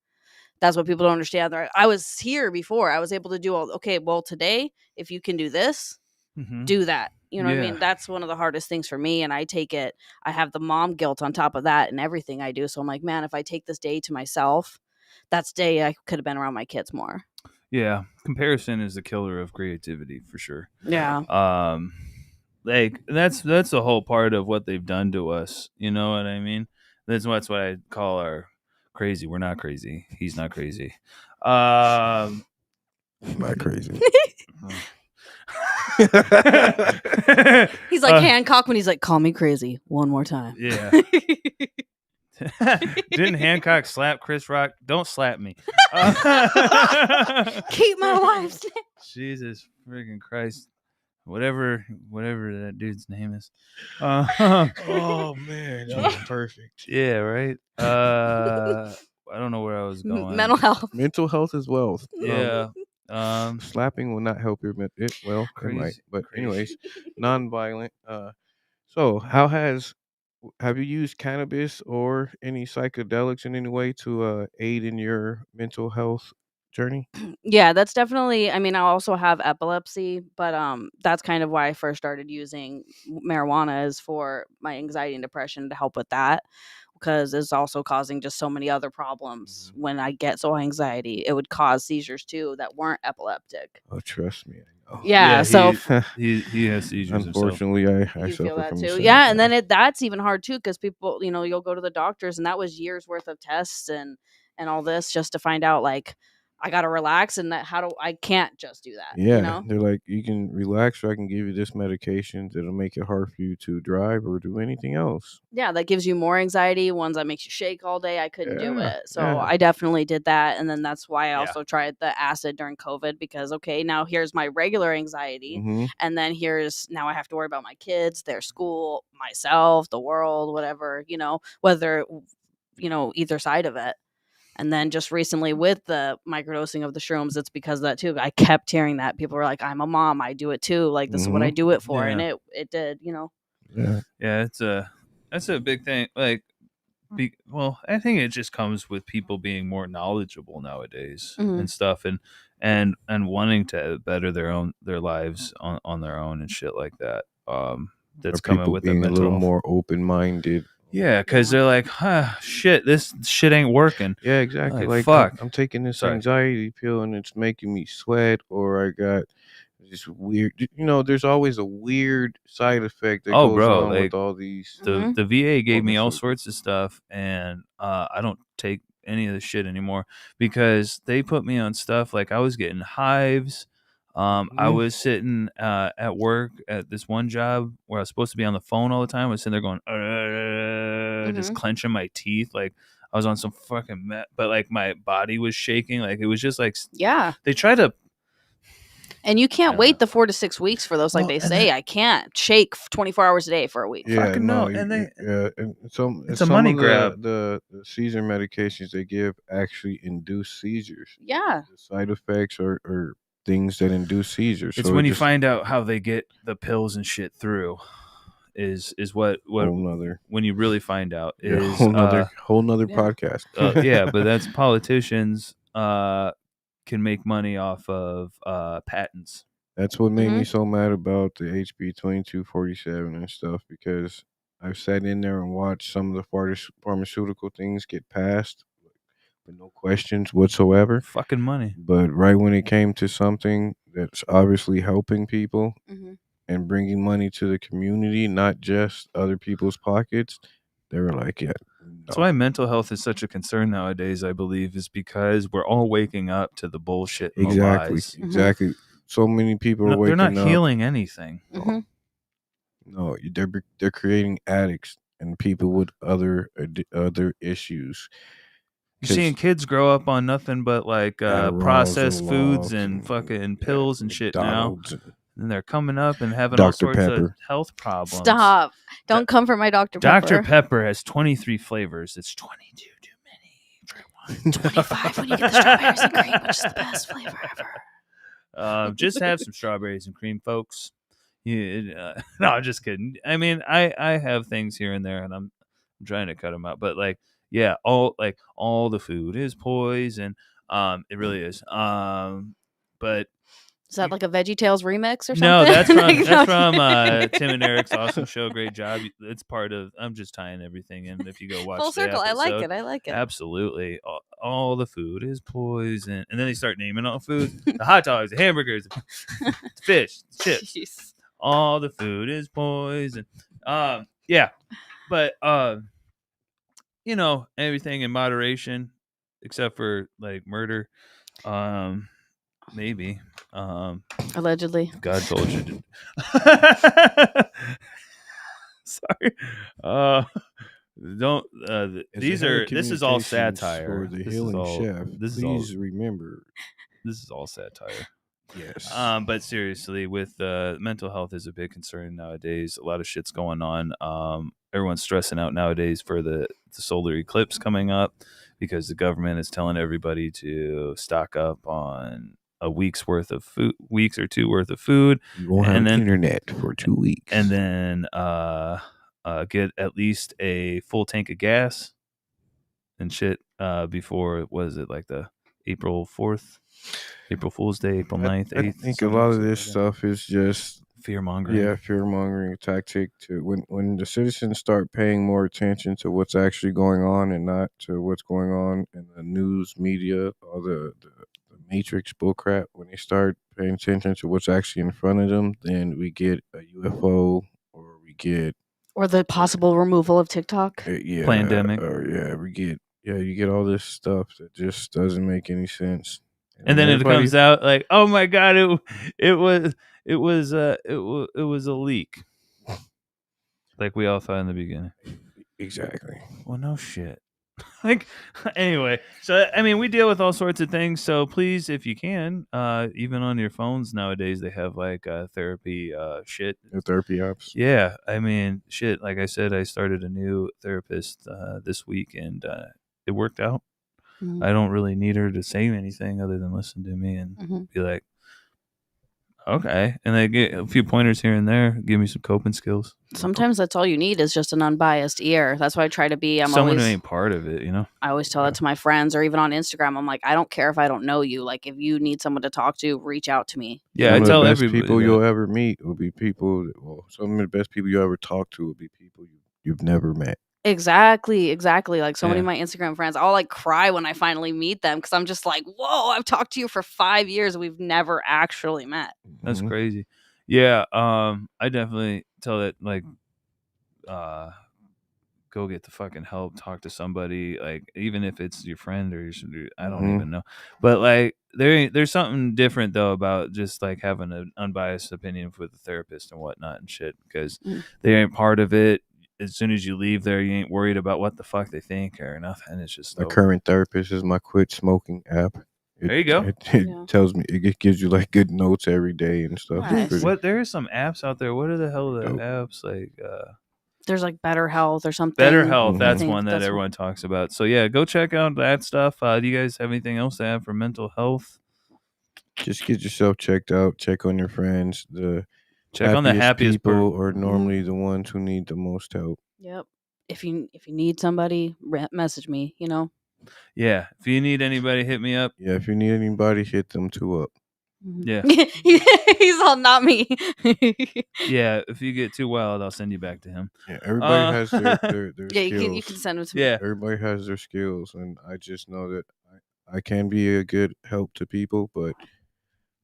That's what people don't understand. I was here before. I was able to do okay, well, today, if you can do this, do that. You know what I mean? That's one of the hardest things for me. And I have the mom guilt on top of that and everything I do. So I'm like, man, if I take this day to myself, that's day I could have been around my kids more. Yeah. Comparison is the killer of creativity for sure. Yeah. Like that's the whole part of what they've done to us. You know what I mean? That's what I call our crazy. We're not crazy. He's not crazy. I'm not crazy. He's like Hancock when he's like, call me crazy one more time. Yeah. Didn't Hancock slap Chris Rock? Don't slap me. Keep my wife's name. Jesus freaking Christ. Whatever that dude's name is. Oh man, that was perfect. Yeah, right. I don't know where I was going. Mental health is wealth. Yeah. Slapping will not help your it might. But anyways, non-violent. So have you used cannabis or any psychedelics in any way to aid in your mental health journey? Yeah, that's definitely. I mean, I also have epilepsy, but that's kind of why I first started using marijuana, is for my anxiety and depression, to help with that, because it's also causing just so many other problems. When I get so anxiety, it would cause seizures too that weren't epileptic. Oh, trust me, I know. Yeah, so he has seizures. Unfortunately, I feel that from too. Yeah, and then that's even hard too, because people, you'll go to the doctors, and that was years worth of tests and all this just to find out, like, I gotta relax, and I can't just do that. Yeah, they're like, you can relax, or I can give you this medication that'll make it hard for you to drive or do anything else. Yeah, that gives you more anxiety. Ones that makes you shake all day, I couldn't do it. So yeah. I definitely did that, and then that's why I also tried the acid during COVID, because okay, now here's my regular anxiety, and then now I have to worry about my kids, their school, myself, the world, whatever, whether either side of it. And then just recently with the microdosing of the shrooms, it's because of that too. I kept hearing that. People were like, I'm a mom, I do it too. Like, this is what I do it for. And it did, Yeah. Yeah, that's a big thing. Like, I think it just comes with people being more knowledgeable nowadays and stuff, and wanting to better their lives on their own and shit like that. That's coming with being a little more open-minded. Yeah, because they're like, shit, this shit ain't working. Yeah, exactly. Like fuck. I'm taking this anxiety pill and it's making me sweat, or I got this weird. There's always a weird side effect that goes on with all these. The VA gave me all sorts of stuff, and I don't take any of the shit anymore because they put me on stuff like I was getting hives. I was sitting at work at this one job where I was supposed to be on the phone all the time. I was sitting there going, just clenching my teeth. Like I was on some fucking but like my body was shaking. Like it was just like, they try to. And you can't wait the 4 to 6 weeks for those. Like they say, I can't shake 24 hours a day for a week. Yeah, fucking no. And it's a money grab. The seizure medications they give actually induce seizures. Yeah. The side effects are things that induce seizures. It's when you find out how they get the pills and shit through is what when you really find out is whole nother podcast. Yeah, but that's politicians can make money off of patents. That's what made me so mad about the HB 2247 and stuff, because I've sat in there and watched some of the pharmaceutical things get passed with no questions whatsoever. Fucking money. But right when it came to something that's obviously helping people and bringing money to the community, not just other people's pockets, they were like, yeah. No. That's why mental health is such a concern nowadays, I believe, is because we're all waking up to the bullshit. Exactly. So many people are waking up. They're not healing anything. No, they're creating addicts and people with other issues. You're seeing kids grow up on nothing but like processed foods and fucking pills and shit now. And they're coming up and having all sorts of health problems. Stop. Don't come for my Dr. Pepper. Dr. Pepper has 23 flavors. It's 22 too many for one. $25 when you get the strawberries and cream, which is the best flavor ever. Just have some strawberries and cream, folks. No, I'm just kidding. I mean, I have things here and there, and I'm trying to cut them out. But like, yeah, all the food is poison. It really is. But Is that like a VeggieTales remix or something? no, that's from Tim and Eric's awesome show. Great job. It's part of. I'm just tying everything in. If you go watch Full the circle. I like episode, it. I like it. absolutely. All the food is poison, and then they start naming all foods: the hot dogs, the hamburgers, the fish, the chips. Jeez. All the food is poison. Yeah, but you know, everything in moderation, except for like murder. Maybe. Allegedly. God told you to. Sorry. Don't. These are. This is all satire. For the healing chef. Please remember. This is all satire. Yes. But seriously, with mental health is a big concern nowadays. A lot of shit's going on. Everyone's stressing out nowadays for the solar eclipse coming up because the government is telling everybody to stock up on a week's worth of food, weeks or two worth of food. You won't have internet for 2 weeks. And then get at least a full tank of gas and shit before, was it like the April 4th? April Fool's Day, April 9th, 8th. I think a lot of this stuff is just fear-mongering. Yeah, fear-mongering tactic to when the citizens start paying more attention to what's actually going on and not to what's going on in the news media or the Matrix bullcrap. When they start paying attention to what's actually in front of them, then we get a UFO or the possible removal of TikTok. Pandemic. You get all this stuff that just doesn't make any sense. And then it comes out like, oh my god, it was a leak, like we all thought in the beginning. Exactly. Well, no shit. Like, anyway, so I mean, we deal with all sorts of things. So please, if you can, even on your phones nowadays, they have like therapy shit. Therapy apps. Yeah, I mean, shit. Like I said, I started a new therapist this week, and it worked out. Mm-hmm. I don't really need her to say anything other than listen to me and be like, okay. And they get a few pointers here and there, give me some coping skills. Sometimes that's all you need is just an unbiased ear. That's why I try to be. Someone who ain't part of it, you know? I always tell that to my friends or even on Instagram. I'm like, I don't care if I don't know you. Like, if you need someone to talk to, reach out to me. Yeah, I tell everybody. People you'll ever meet will be people, some of the best people you ever talk to will be people you've never met. Exactly. Like so many of my Instagram friends, I'll like cry when I finally meet them because I'm just like, whoa, I've talked to you for 5 years. We've never actually met. That's crazy. Yeah. I definitely tell that like, go get the fucking help, talk to somebody, like even if it's your friend or I don't even know. But like there's something different though about just like having an unbiased opinion with the therapist and whatnot and shit because they ain't part of it. As soon as you leave there, you ain't worried about what the fuck they think or nothing. It's just my current therapist is my quit smoking app. There you go. It tells me, it gives you like good notes every day and stuff. Nice. There are some apps out there. What are the hell are the apps like? There's like Better Health or something. Better Health. That's one that everyone talks about. So yeah, go check out that stuff. Do you guys have anything else to have for mental health? Just get yourself checked out. Check on your friends. Check on the happiest people are normally the ones who need the most help. Yep. If you need somebody, message me, you know. Yeah. If you need anybody, hit me up. Yeah, if you need anybody, hit them two up. Yeah. He's all not me. Yeah, if you get too wild, I'll send you back to him. Yeah, everybody has their skills. You can send them to me. Yeah. Everybody has their skills, and I just know that I can be a good help to people, but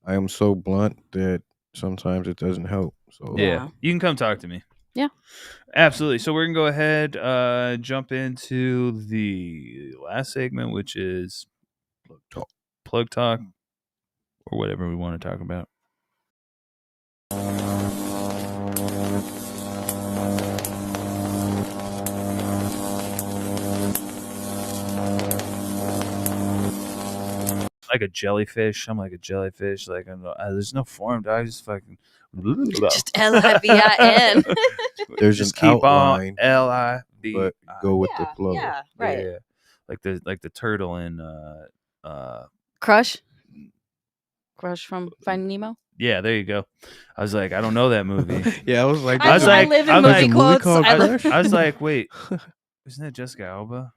I am so blunt that sometimes it doesn't help. So yeah, you can come talk to me. Yeah, absolutely. So we're gonna go ahead, jump into the last segment, which is plug talk, or whatever we want to talk about. Like a jellyfish. I'm like a jellyfish. Like there's no form. I just fucking just LIVIN. There's just an keep outline, on LIV. but go with the flow. Yeah, right. Yeah. like the turtle in Crush from Finding Nemo. Yeah, there you go. I was like, I don't know that movie. Yeah, I was like, I live in movie quotes. I was like, wait, isn't that Jessica Alba?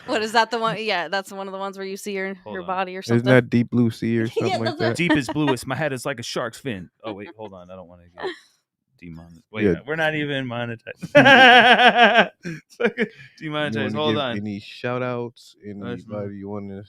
What is that? The one? Yeah, that's one of the ones where you see her body or something. Isn't that Deep Blue Sea or something like that? Deepest, bluest. My head is like a shark's fin. Oh wait, hold on. I don't want to get demonetized. Wait, we're not even monetized. Demonetized. Hold on. Any shout outs? Anybody you want to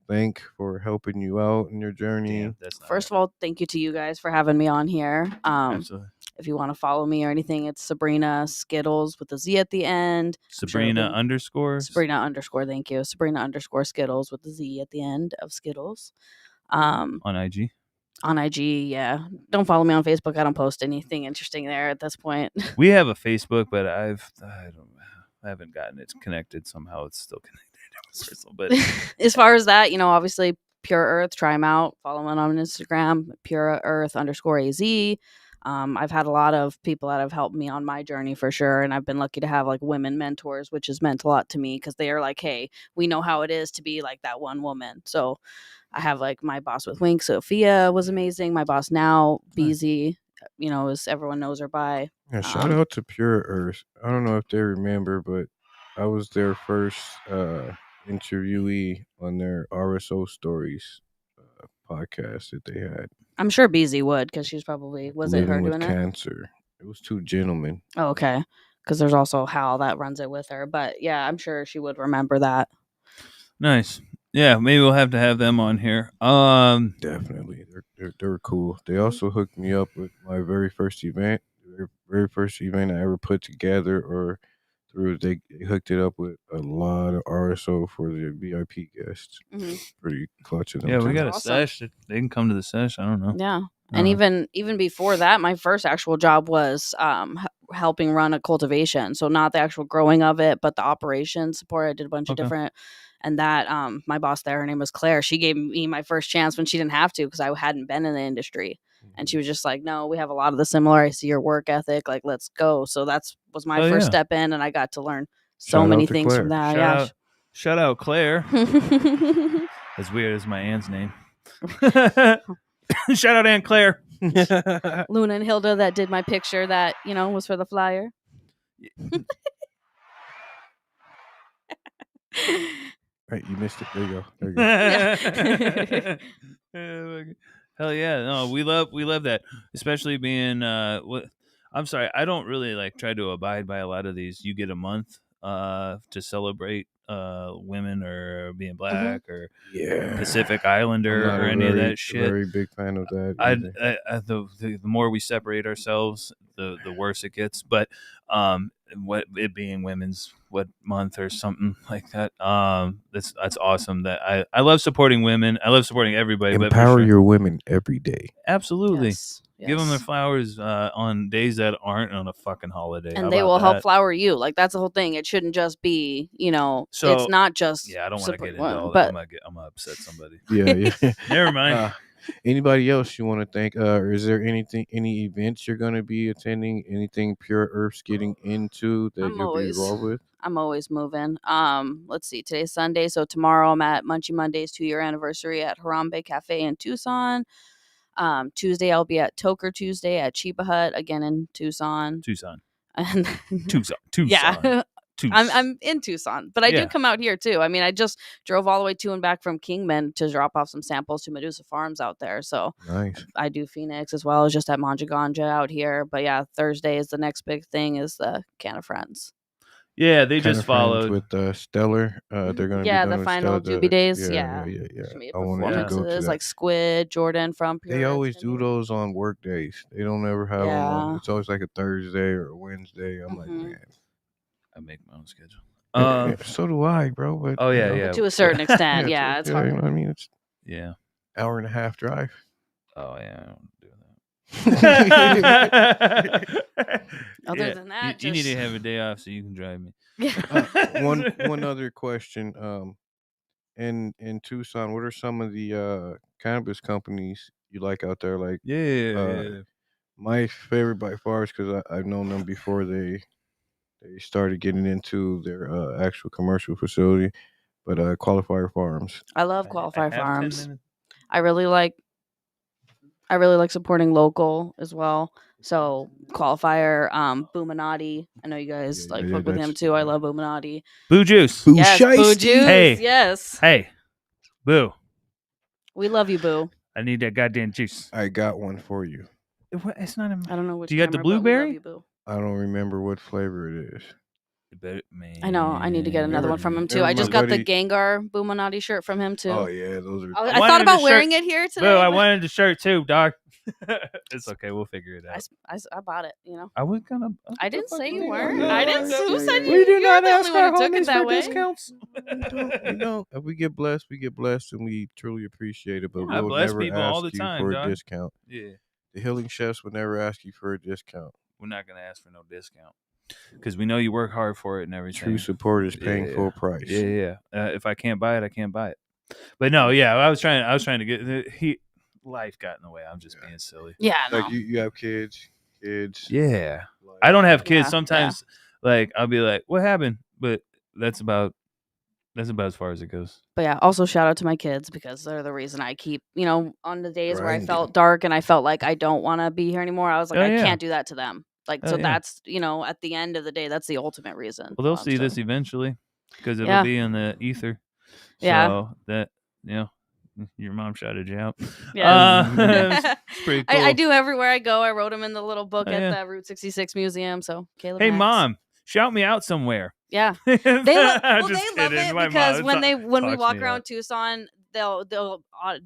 thank for helping you out in your journey? Damn, First of all, thank you to you guys for having me on here. Absolutely. If you want to follow me or anything, it's Sabrina Skittlez with a Z at the end. Sabrina underscore. Thank you. Sabrina underscore Skittlez with a Z at the end of Skittles. On IG. On IG, yeah. Don't follow me on Facebook. I don't post anything interesting there at this point. We have a Facebook, but I haven't gotten it connected. Somehow it's still connected. But as far as that, obviously Pura Earth, try them out. Follow them on Instagram, Pura Earth _AZ. I've had a lot of people that have helped me on my journey for sure. And I've been lucky to have like women mentors, which has meant a lot to me because they are like, hey, we know how it is to be like that one woman. So I have like my boss with Wink, Sophia was amazing. My boss now, BZ, as everyone knows her by. Yeah, shout out to Pure Earths. I don't know if they remember, but I was their first interviewee on their RSO Stories podcast that they had. I'm sure BZ would, because she's probably, was it her doing it? Cancer. It was two gentlemen. Oh, okay. Because there's also Hal that runs it with her. But yeah, I'm sure she would remember that. Nice. Yeah, maybe we'll have to have them on here. Definitely. They were cool. They also hooked me up with my very first event. The very first event I ever put together or through. They hooked it up with a lot of RSO for the VIP guests. Mm-hmm. Pretty clutch of them. Yeah, we got a sesh. They can come to the sesh. I don't know. Yeah. And even before that, my first actual job was helping run a cultivation. So not the actual growing of it, but the operation support. I did a bunch of different. And that my boss there, her name was Claire. She gave me my first chance when she didn't have to because I hadn't been in the industry. And she was just like, no, we have a lot of the similar. I see your work ethic. Like, let's go. So was my first step in. And I got to learn so many things from that. Shout out Claire. As weird as my aunt's name. Shout out Aunt Claire. Luna and Hilda that did my picture that, was for the flyer. Right, you missed it. There you go. Hell yeah. No, we love that. Especially being I'm sorry, I don't really try to abide by a lot of these. You get a month to celebrate women or being black or Pacific Islander or any of that shit. Very big fan of that. The more we separate ourselves, the worse it gets. But what it being women's month or something like that. That's awesome. That I love supporting women. I love supporting everybody. Empower your women every day. Absolutely. Yes. Give them their flowers on days that aren't on a fucking holiday. And they will help flower you. Like, that's the whole thing. It shouldn't just be, it's not just. Yeah, I don't want to get into all that. I'm going to upset somebody. Yeah. Never mind. Anybody else you want to thank? Or is there any events you're going to be attending? Anything Pure Earths getting into that you'll be involved with? I'm always moving. Let's see. Today's Sunday. So tomorrow I'm at Munchie Monday's 2-year anniversary at Harambe Cafe in Tucson. Tuesday I'll be at Toker Tuesday at Chiba Hut again in Tucson. And Tucson. Yeah. I'm in Tucson, but I do come out here too. I mean, I just drove all the way to and back from Kingman to drop off some samples to Medusa Farms out there. So nice. I do Phoenix as well as just at Manja Ganja out here. But yeah, Thursday is the next big thing is the Canna Friends. Yeah, they just followed with Stellar. They're going to be the final Doobie Days. Yeah. I wanted to go to that. Like Squid, Jordan from Pure. They always do those on work days. They don't ever have them on. It's always like a Thursday or a Wednesday. I'm like, man. I make my own schedule. So do I, bro. But to a certain extent, it's hard. You know what I mean? It's hour and a half drive. Oh yeah, I don't do that. Other than that, you need to have a day off so you can drive me. One other question. In Tucson, what are some of the cannabis companies you like out there? Like, yeah. My favorite by far is because I've known them before they They started getting into their actual commercial facility, but Qualifier Farms. I love I Qualifier have 10 Farms. minutes. I really like supporting local as well. So Qualifier, Boominati. I know you guys Yeah, fuck with him that's- too. I love Boominati. Boo Juice. Boo Yes, Boo Shiesty. Juice. Hey. Yes. Hey, Boo. We love you, Boo. I need that goddamn juice. I got one for you. It's not. I don't know which. Do you got the camera, but we love blueberry? you, Boo. I don't remember what flavor it is. Man. I know. I need to get another one from him too. I just got the Gengar Boominati shirt from him too. Oh yeah, those are. I thought about wearing it here today. Boo, I but wanted the shirt too, dog. It's okay. We'll figure it out. I bought it. You know. I was gonna. I didn't say you fuck? weren't. No, I didn't. no, Who no, said no. you? We do You're not the ask only our one who took it homies that for way. discounts. We don't. If we get blessed, we get blessed, and we truly appreciate it. But I we'll bless never people ask all the you time, for dog. a discount. Yeah, The Healing Chefs would never ask you for a discount. we're not gonna ask for no discount because we know you work hard for it and everything. True support is paying Yeah. full price. Yeah. If I can't buy it, I can't buy it. But no, yeah, I was trying to get life got in the way. I'm just being silly. Yeah. Like No. you have kids. Yeah, Like, I don't have kids. Yeah, Sometimes, like I'll be like, "What happened?" But that's about as far as it goes. But yeah, also shout out to my kids because they're the reason I keep, on the days where I Grinding. felt dark and I felt like I don't want to be here anymore. I was like, Oh, I yeah. can't do that to them. Like, Oh, so yeah. that's, at the end of the day, that's the ultimate reason. Well, they'll why I'm see this still- eventually because it'll Yeah. be in the ether. Yeah. So that your mom shouted you out. Yes. It's pretty I cool. do everywhere I go. I wrote them in the little book Oh, at yeah. the Route 66 Museum. So Caleb. Hey, Max. mom, shout me out somewhere. Yeah. They They love Just it kidding. My because mom when we talks walk me around up. Tucson, they'll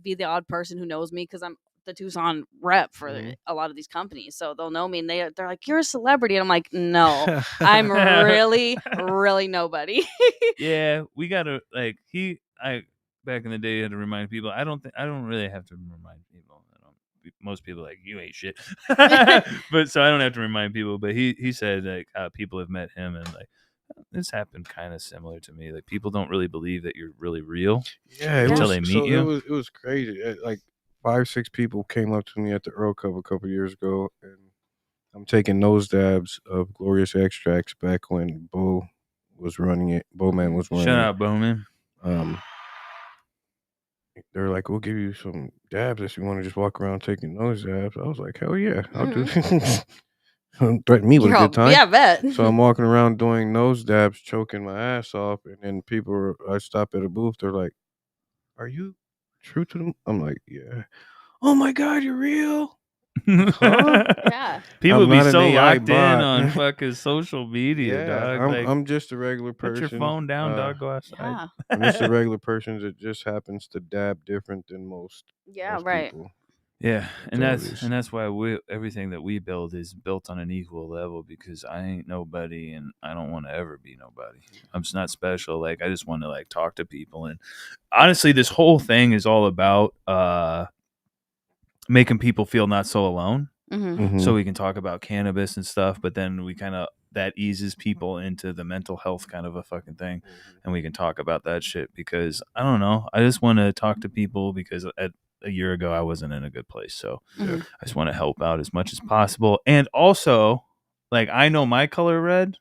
be the odd person who knows me because I'm the Tucson rep for Mhm. a lot of these companies. So they'll know me and they're like, "You're a celebrity," and I'm like, "No, I'm really, really nobody." Yeah, we gotta back in the day had to remind people. I don't really have to remind people. Most people are like, you ain't shit. But so I don't have to remind people. But he said like people have met him and like this happened kind of similar to me. Like people don't really believe that you're really real. Yeah, Until they meet you. It was crazy. Like 5-6 people came up to me at the Earl Cup a couple years ago, and I'm taking nose dabs of Glorious Extracts back when Bo was running it. Bowman was running Shout it. out Bowman. They're like, we'll give you some dabs if you want to just walk around taking nose dabs. I was like, hell yeah, I'll do Don't threaten me with a good time. Yeah, bet. So I'm walking around doing nose dabs, choking my ass off, and then I stop at a booth. They're like, "Are you true to them?" I'm like, "Yeah." Oh my God, you're real? Yeah. People I'm be not an so AI locked in bot. on fucking social media, dog. I'm just a regular person. Put your phone down, dog. Go outside. Yeah. I'm just a regular person that just happens to dab different than most. Yeah. most Right. people. Yeah, and So that's it is. and that's why everything that we build is built on an equal level because I ain't nobody and I don't want to ever be nobody. I'm just not special. Like I just want to like talk to people and honestly, this whole thing is all about making people feel not so alone. Mm-hmm. Mhm. So we can talk about cannabis and stuff, but then we kind of that eases people into the mental health kind of a fucking thing, and we can talk about that shit because I don't know. I just want to talk to people because a year ago I wasn't in a good place, so Mhm. I just want to help out as much as possible. And also, like I know my color red,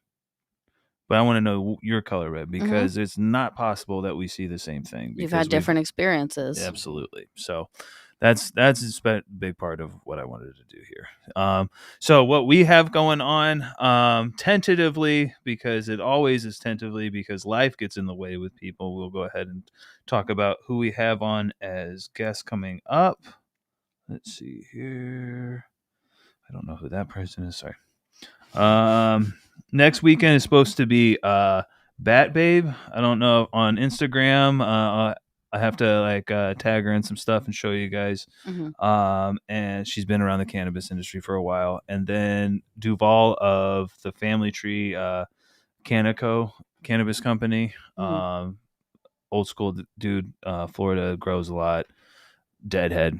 but I want to know your color red because it's not possible that we see the same thing. You've because had different experiences. Absolutely. So that's a big part of what I wanted to do here. So what we have going on, tentatively, because it always is tentatively because life gets in the way with people. We'll go ahead and talk about who we have on as guests coming up. Let's see here. I don't know who that person is. Sorry. Next weekend is supposed to be Bat Babe. I don't know on Instagram. I have to tag her in some stuff and show you guys. Mhm. And she's been around the cannabis industry for a while. And then Duval of the Family Tree Canna Cannabis Company. Old school dude. Florida grows a lot. Deadhead.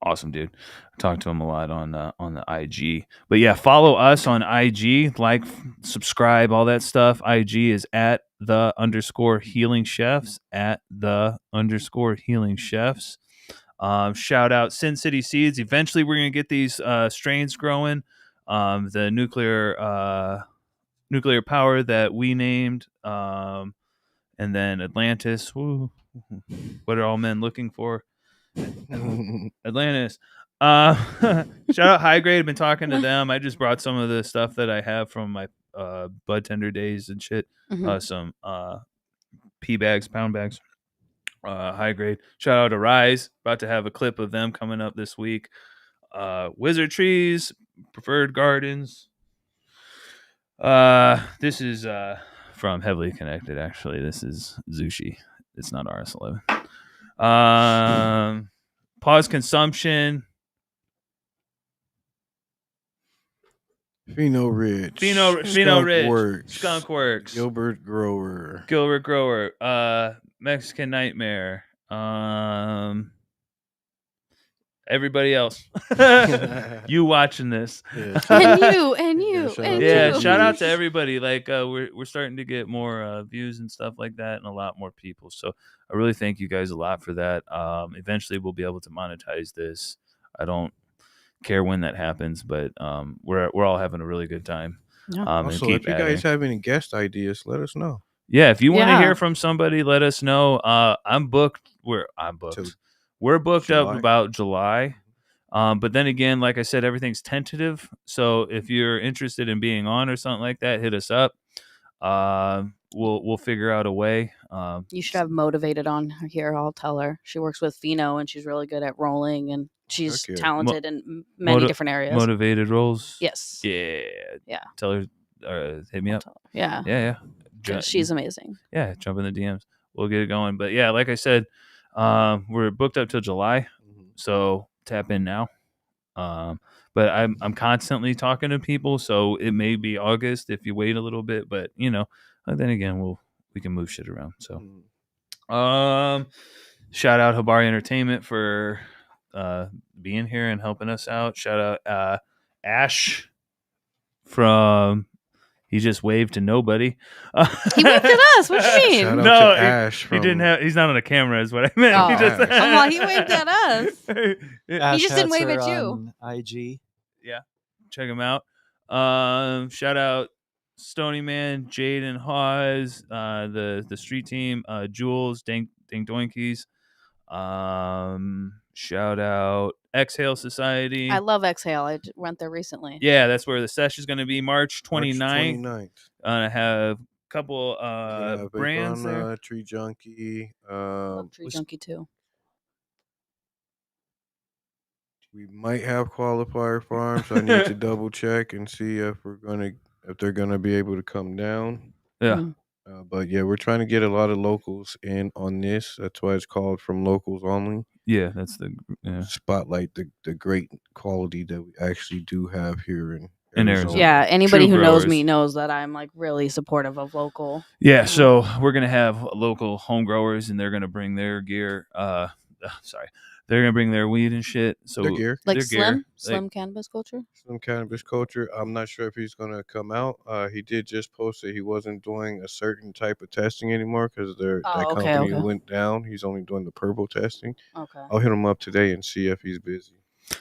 Awesome dude. I talked to him a lot on the IG. But yeah, follow us on IG, subscribe, all that stuff. IG is at @the_healing chefs, @the_healing chefs. Shout out Sin City Seeds. Eventually we're gonna get these strains growing. The nuclear nuclear power that we named, and then Atlantis. Woo. What are all men looking for? Atlantis. Shout out High Grade. I've been talking to them. I just brought some of the stuff that I have from my bud tender days and shit. Some pea bags, pound bags. High Grade. Shout out to Rise. About to have a clip of them coming up this week. Wizard Trees, Preferred Gardens. This is from Heavily Connected. Actually, this is Zushi. It's not RS11. Pause Consumption. Pheno Ridge. Pheno Ridge. Works. Skunk Works. Gilbert Grower. Mexican Nightmare. Everybody else. You watching this. Yeah, and you. Shout out to everybody. Like we're starting to get more views and stuff like that, and a lot more people. So I really thank you guys a lot for that. Eventually we'll be able to monetize this. I don't care when that happens, but we're all having a really good time. Yeah. Also, if you guys have any guest ideas, let us know. Yeah, if you want to hear from somebody, let us know. I'm booked. We're booked July. up about July. But then again, like I said, everything's tentative. So if you're interested in being on or something like that, hit us up. We'll figure out a way. You should have Motivated on here. I'll tell her. She works with Pheno, and she's really good at rolling, and she's talented in many different areas. Motivated Rolls. Yes. Yeah. Tell her, hit me up. Yeah. She's amazing. Yeah, jump in the DMs. We'll get it going. But yeah, like I said, we're booked up till July, so tap in now. But I'm constantly talking to people, so it may be August if you wait a little bit. But then again, we can move shit around. So, shout out Habari Entertainment for being here and helping us out. Shout out Ash from. He just waved to nobody. He waved at us. What do you mean? Shout out to Ash he didn't have. He's not on the camera, is what I meant. Oh. He just, he waved at us. Ash He just didn't hats wave are at you. on IG. Yeah, check him out. Shout out Stony Man, Jade and Hawes, the street team, Jules, Dink Doinkies. Shout out Exhale Society. I love Exhale. I went there recently. Yeah, that's where the session is going to be March 29th. I have a couple brands there. Tree Junkie. Love Tree Junkie too. We might have Qualifier Farms. I need to double check and see if they're gonna be able to come down. Yeah. But yeah, we're trying to get a lot of locals in on this. That's why it's called From Locals Only. Yeah, that's spotlight the great quality that we actually do have here in Arizona. Yeah, anybody True who growers. knows me knows that I'm like really supportive of local. Yeah, so we're gonna have local home growers, and they're gonna bring their gear. They're gonna bring their weed and shit. So their gear, like their Slim Cannabis Culture. Slim Cannabis Culture. I'm not sure if he's gonna come out. He did just post that he wasn't doing a certain type of testing anymore because that company went down. He's only doing the purple testing. Okay. I'll hit him up today and see if he's busy.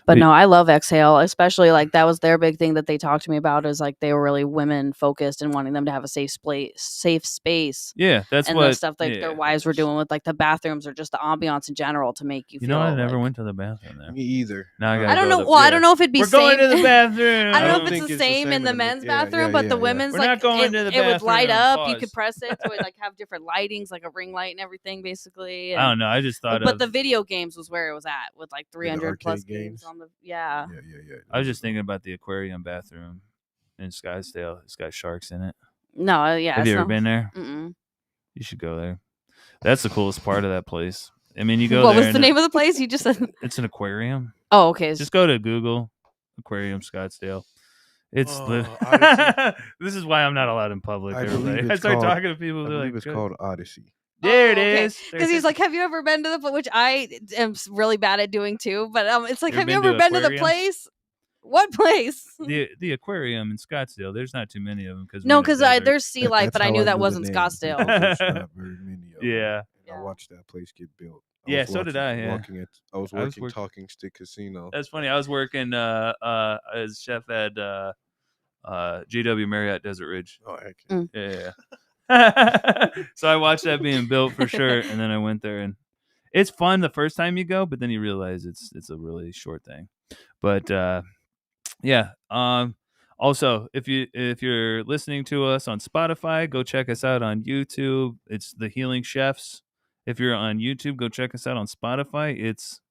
But no, I love Exhale, especially like that was their big thing that they talked to me about is like they were really women focused and wanting them to have a safe space. Yeah, that's and what the stuff like their wives were doing with like the bathrooms or just the ambiance in general to make you feel. I never went to the bathroom there. Me either. Now I don't know. I don't know if it'd be. We're going to the bathroom. I don't know if it's the same in the men's bathroom, but the women's we're not going to the bathroom. It would light up. You could press it, so it like have different lightings, like a ring light and everything, basically. I don't know. I just thought. But the video games was where it was at with like 300 plus games on the Yeah. I was just thinking about the aquarium bathroom in Scottsdale. It's got sharks in it. No, yeah. Have you ever been there? Mm-mm. You should go there. That's the coolest part of that place. I mean, you go what there. What was the name of the place? You just said it's an aquarium. Oh, okay. Just go to Google Aquarium Scottsdale. It's this is why I'm not allowed in public. I start talking to people. They're like, it's called Odyssey. There it is. Because he's like, have you ever been to the which I am really bad at doing too. But it's like, have you ever been to the place? What place? The aquarium in Scottsdale. There's not too many of them because there's sea life, but I knew that wasn't Scottsdale. There's not very many of them. Yeah. I watched that place get built. So did I. Yeah. I was working Talking Stick Casino. That's funny. I was working as chef at JW Marriott Desert Ridge. Oh, heck. Yeah. So I watched that being built for sure, and then I went there, and it's fun the first time you go, but then you realize it's a really short thing. But yeah. Also, if you're listening to us on Spotify, go check us out on YouTube. It's The Healing Chefs. If you're on YouTube, go check us out on Spotify. It's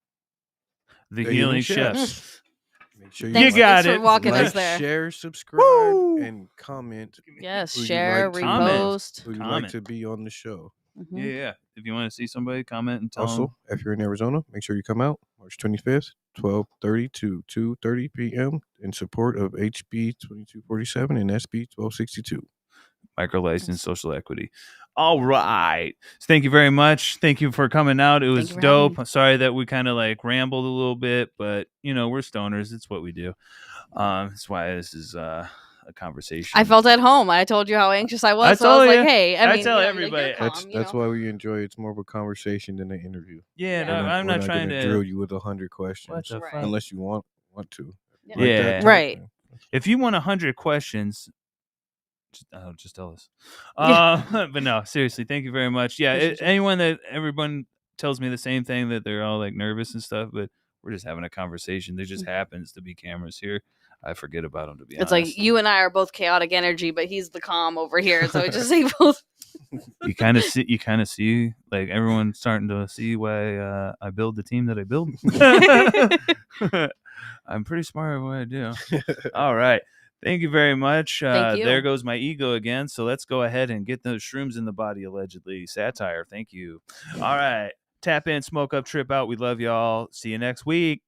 The Healing Chefs. Make sure Thanks, You got thanks it. for walking like, us there. share, subscribe, Woo! and comment. Yes, who you'd share, like to- repost. Who you'd like Comment. to be on the show. Mhm. Yeah. If you want to see somebody, comment and tell them. Also, if you're in Arizona, make sure you come out March 25th, 12:30 to 2:30 p.m. in support of HB 2247 and SB 1262. Micro-licensed social equity. All right. So thank you very much. Thank you for coming out. It was you for dope. having me. I'm sorry that we kind of like rambled a little bit, but we're stoners. It's what we do. That's why this is a conversation. I felt at home. I told you how anxious I was. I so I was told like, you. hey, I mean, tell you're everybody. calm, That's why we enjoy it. It's more of a conversation than an interview. Yeah, Yeah. I'm not trying gonna to drill you with 100 questions What the Right. fuck? unless you want to. Yeah. Like that Yeah. type Right. thing. If you want 100 questions, just tell us. Yeah. But no, seriously, thank you very much. Yeah, everyone tells me the same thing, that they're all like nervous and stuff, but we're just having a conversation. There just happens to be cameras here. I forget about them, to be It's honest. like you and I are both chaotic energy, but he's the calm over here. So it just equals. you kind of see like everyone starting to see why I build the team that I build. I'm pretty smart at what I do. All right. Thank you very much. Thank you. There goes my ego again. So let's go ahead and get those shrooms in the body, allegedly. Satire. Thank you. All right. Tap in, smoke up, trip out. We love y'all. See you next week.